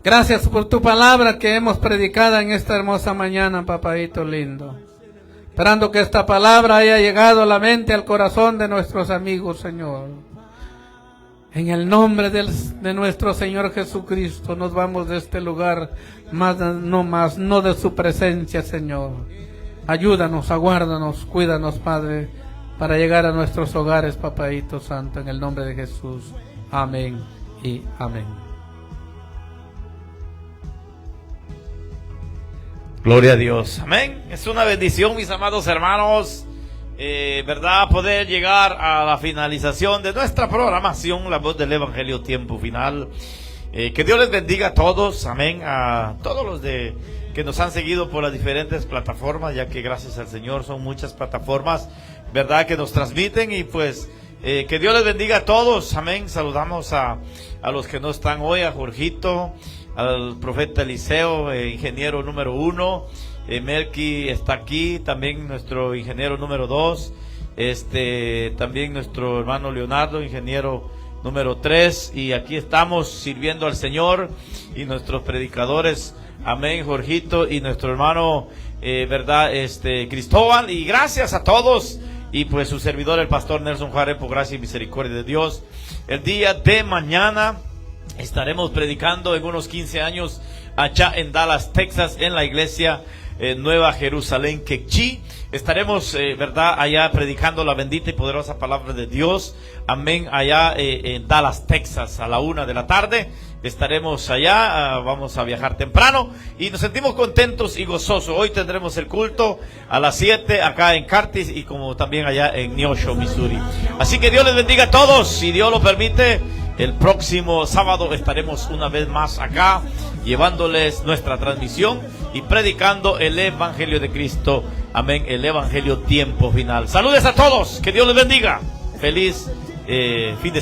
gracias por tu palabra que hemos predicado en esta hermosa mañana, papadito lindo. Esperando que esta palabra haya llegado a la mente, al corazón de nuestros amigos, Señor. En el nombre de nuestro Señor Jesucristo nos vamos de este lugar, no de su presencia, Señor. Ayúdanos, aguárdanos, cuídanos, Padre, para llegar a nuestros hogares, papadito santo, en el nombre de Jesús. Amén y amén. Gloria a Dios. Amén. Es una bendición, mis amados hermanos, verdad, poder llegar a la finalización de nuestra programación, La Voz del Evangelio, tiempo final. Que Dios les bendiga a todos. Amén. A todos los que nos han seguido por las diferentes plataformas, ya que gracias al Señor son muchas plataformas, verdad, que nos transmiten. Y pues que Dios les bendiga a todos. Amén. Saludamos a los que no están hoy, a Jorgito, al profeta Eliseo, ingeniero número 1, Melqui está aquí, también nuestro ingeniero número 2, también nuestro hermano Leonardo, ingeniero número 3, y aquí estamos sirviendo al Señor, y nuestros predicadores, amén, Jorgito, y nuestro hermano, verdad, Cristóbal, y gracias a todos, y pues su servidor, el pastor Nelson Juárez, por gracia y misericordia de Dios. El día de mañana estaremos predicando en unos 15 años allá en Dallas, Texas, en la iglesia Nueva Jerusalén, Quechí. Estaremos, verdad, allá predicando la bendita y poderosa palabra de Dios. Amén, allá en Dallas, Texas, a la 1 de la tarde. Estaremos allá, vamos a viajar temprano y nos sentimos contentos y gozosos. Hoy tendremos el culto a las 7 acá en Curtis y como también allá en Neosho, Missouri. Así que Dios les bendiga a todos. Si Dios lo permite, el próximo sábado estaremos una vez más acá, llevándoles nuestra transmisión y predicando el Evangelio de Cristo. Amén, el Evangelio tiempo final. Saludes a todos, que Dios les bendiga. Feliz fin de semana.